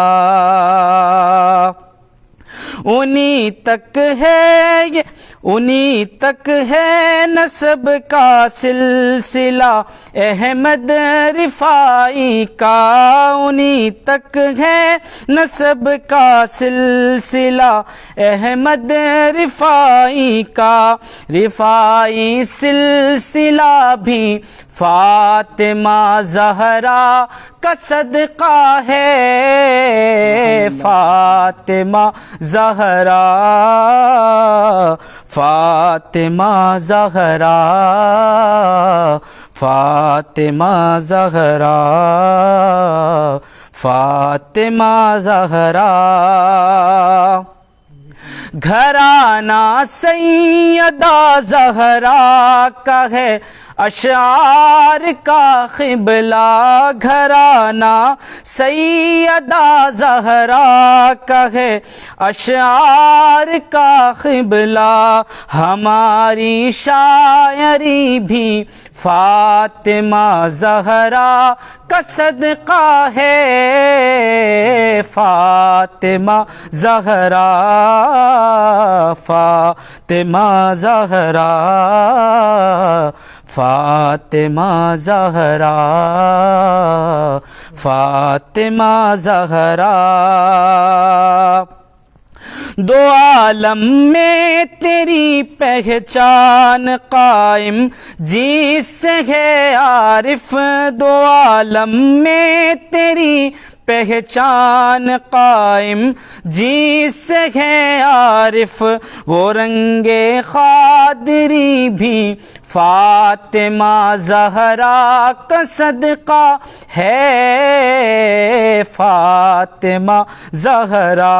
انہی تک ہے یہ، انہی تک ہے نسب کا سلسلہ احمد رفاعی کا، انہی تک ہے نسب کا سلسلہ احمد رفاعی کا، رفاعی سلسلہ بھی فاطمہ زہرا کا صدقہ ہے، فاطمہ زہرا، فاطمہ زہرا، فاطمہ زہرا، فاطمہ زہرا۔ گھرانہ سیدہ زہرا کا ہے اشعار کا قبلہ، گھرانہ سیدہ زہرا کا ہے اشعار کا قبلہ، ہماری شاعری بھی فاطمہ زہرا کا صدقہ ہے، فاطمہ زہرا، فاطمہ زہرا، فاطمہ زہرا، فاطمہ زہرا۔ دو عالم میں تیری پہچان قائم جس سے ہے عارف، دو عالم میں تیری پہچان قائم جس سے ہے عارف، وہ رنگ قادری بھی فاطمہ زہرا کا صدقہ ہے، فاطمہ زہرا،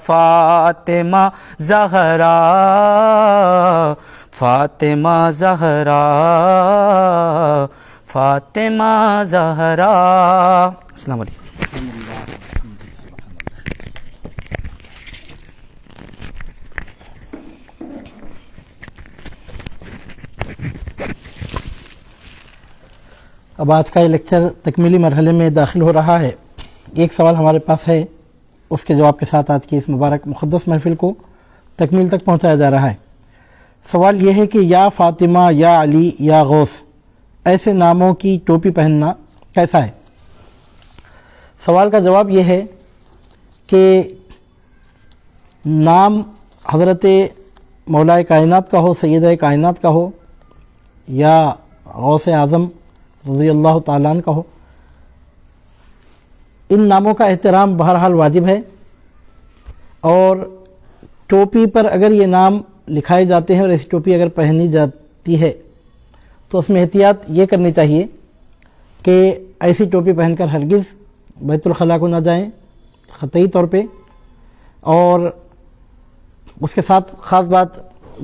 فاطمہ زہرا، فاطمہ زہرا، فاطمہ زہرا۔ السلام علیکم۔ اب آج کا یہ لیکچر تکمیلی مرحلے میں داخل ہو رہا ہے۔ ایک سوال ہمارے پاس ہے، اس کے جواب کے ساتھ آج کی اس مبارک مقدس محفل کو تکمیل تک پہنچایا جا رہا ہے۔ سوال یہ ہے کہ یا فاطمہ، یا علی، یا غوث ایسے ناموں کی ٹوپی پہننا کیسا ہے؟ سوال کا جواب یہ ہے کہ نام حضرت مولا کائنات کا ہو، سیدہ کائنات کا ہو، یا غوث اعظم رضی اللہ تعالیٰ عنہ کا ہو، ان ناموں کا احترام بہرحال واجب ہے، اور ٹوپی پر اگر یہ نام لکھائے جاتے ہیں اور ایسی ٹوپی اگر پہنی جاتی ہے تو اس میں احتیاط یہ کرنی چاہیے کہ ایسی ٹوپی پہن کر ہرگز بیت الخلاء کو نہ جائیں قطعی طور پہ، اور اس کے ساتھ خاص بات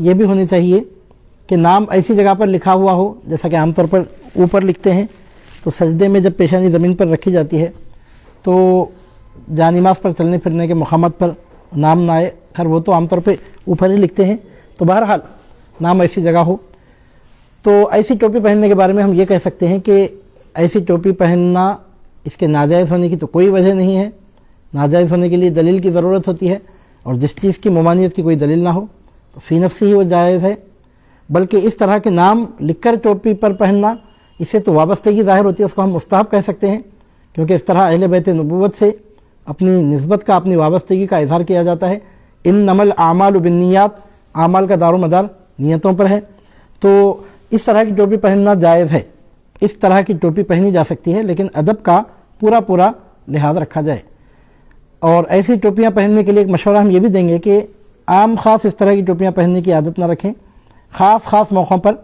یہ بھی ہونی چاہیے کہ نام ایسی جگہ پر لکھا ہوا ہو، جیسا کہ عام طور پر اوپر لکھتے ہیں تو سجدے میں جب پیشانی زمین پر رکھی جاتی ہے تو جانماز پر چلنے پھرنے کے مقامات پر نام نہ آئے، خیر وہ تو عام طور پہ اوپر ہی لکھتے ہیں، تو بہرحال نام ایسی جگہ ہو۔ تو ایسی ٹوپی پہننے کے بارے میں ہم یہ کہہ سکتے ہیں کہ ایسی ٹوپی پہننا اس کے ناجائز ہونے کی تو کوئی وجہ نہیں ہے، ناجائز ہونے کے لیے دلیل کی ضرورت ہوتی ہے، اور جس چیز کی ممانعت کی کوئی دلیل نہ ہو تو فی نفسی ہی وہ جائز ہے، بلکہ اس طرح کے نام لکھ کر ٹوپی پر پہننا اس سے تو وابستگی ظاہر ہوتی ہے، اس کو ہم مستحب کہہ سکتے ہیں، کیونکہ اس طرح اہل بیت نبوت سے اپنی نسبت کا، اپنی وابستگی کا اظہار کیا جاتا ہے۔ انما الاعمال بالنیات، اعمال کا دار و مدار نیتوں پر ہے، تو اس طرح کی ٹوپی پہننا جائز ہے، اس طرح کی ٹوپی پہنی جا سکتی ہے، لیکن ادب کا پورا لحاظ رکھا جائے۔ اور ایسی ٹوپیاں پہننے کے لیے ایک مشورہ ہم یہ بھی دیں گے کہ عام خاص اس طرح کی ٹوپیاں پہننے کی عادت نہ رکھیں، خاص موقعوں پر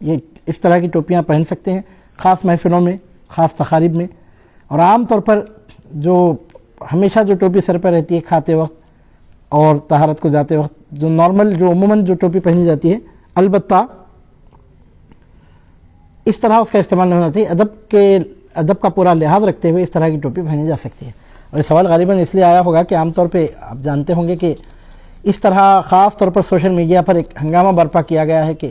یہ اس طرح کی ٹوپیاں پہن سکتے ہیں، خاص محفلوں میں، خاص تقاریب میں، اور عام طور پر جو ہمیشہ جو ٹوپی سر پر رہتی ہے کھاتے وقت اور طہارت کو جاتے وقت، جو نارمل جو عموماً جو ٹوپی پہنی جاتی ہے، البتہ اس طرح اس کا استعمال نہیں ہونا چاہیے، ادب کا پورا لحاظ رکھتے ہوئے اس طرح کی ٹوپی پہنی جا سکتی ہے۔ اور یہ سوال غالباً اس لیے آیا ہوگا کہ عام طور پہ آپ جانتے ہوں گے کہ اس طرح خاص طور پر سوشل میڈیا پر ایک ہنگامہ برپا کیا گیا ہے کہ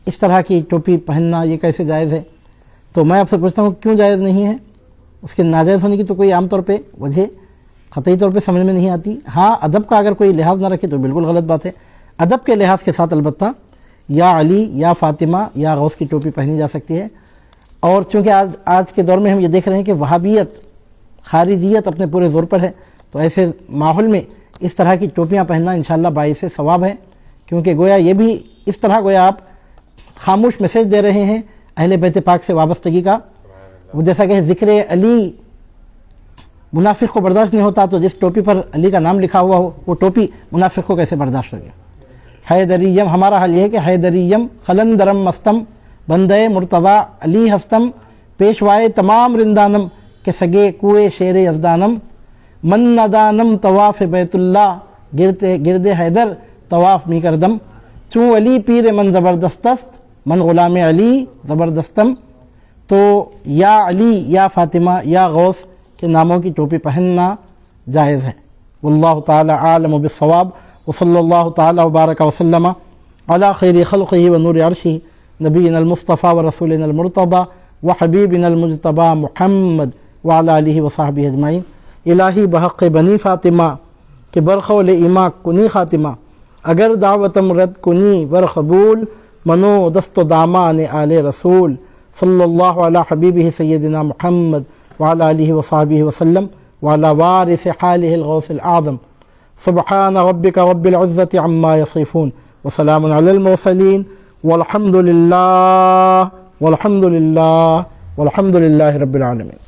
اس طرح کی ٹوپی پہننا یہ کیسے جائز ہے، تو میں آپ سے پوچھتا ہوں کیوں جائز نہیں ہے؟ اس کے ناجائز ہونے کی تو کوئی عام طور پہ وجہ قطعی طور پہ سمجھ میں نہیں آتی۔ ہاں ادب کا اگر کوئی لحاظ نہ رکھے تو بالکل غلط بات ہے، ادب کے لحاظ کے ساتھ البتہ یا علی، یا فاطمہ، یا غوث کی ٹوپی پہنی جا سکتی ہے۔ اور چونکہ آج کے دور میں ہم یہ دیکھ رہے ہیں کہ وہابیت، خارجیت اپنے پورے زور پر ہے، تو ایسے ماحول میں اس طرح کی ٹوپیاں پہننا انشاءاللہ باعث ثواب ہے، کیونکہ گویا یہ بھی اس طرح گویا آپ خاموش میسیج دے رہے ہیں اہل بیت پاک سے وابستگی کا۔ جیسا کہ ذکر علی منافق کو برداشت نہیں ہوتا، تو جس ٹوپی پر علی کا نام لکھا ہوا ہو وہ ٹوپی منافق کو کیسے برداشت ہوگی؟ حیدریم، ہمارا حال یہ ہے کہ حیدریم خلندرم مستم بندے مرتضیٰ علی ہستم پیشوائے تمام رندانم کے سگے کوئے شیر یزدانم من ندانم طواف بیت اللہ گرد حیدر طواف می کردم، چوں علی پیر من زبردست است، من غلام علی زبردستم. تو یا علی یا فاطمہ یا غوث کے ناموں کی ٹوپی پہننا جائز ہے. واللہ تعالی عالم بالصواب. وصلی اللہ تعالی وبارک وسلم علی خیر خلقہ ونور عرشہ نبینا المصطفیٰ ورسولنا المرتضی وحبیبنا المجتبی محمد وعلی آلہ وصحبہ اجمعین. الہی بحق بنی فاطمہ کہ برخول ایما کنی خاتمہ، اگر دعوتم رد کنی ور قبول، منو دست و دامان آل رسول. صلی اللہ علی حبیبہ سیدنا محمد وعلی آلہ وصحبہ وسلم وعلی وارث حالہ الغوث الاعظم. سبحان ربک رب العزة عما یصفون وسلام علی المرسلین والحمد للہ رب العالمین.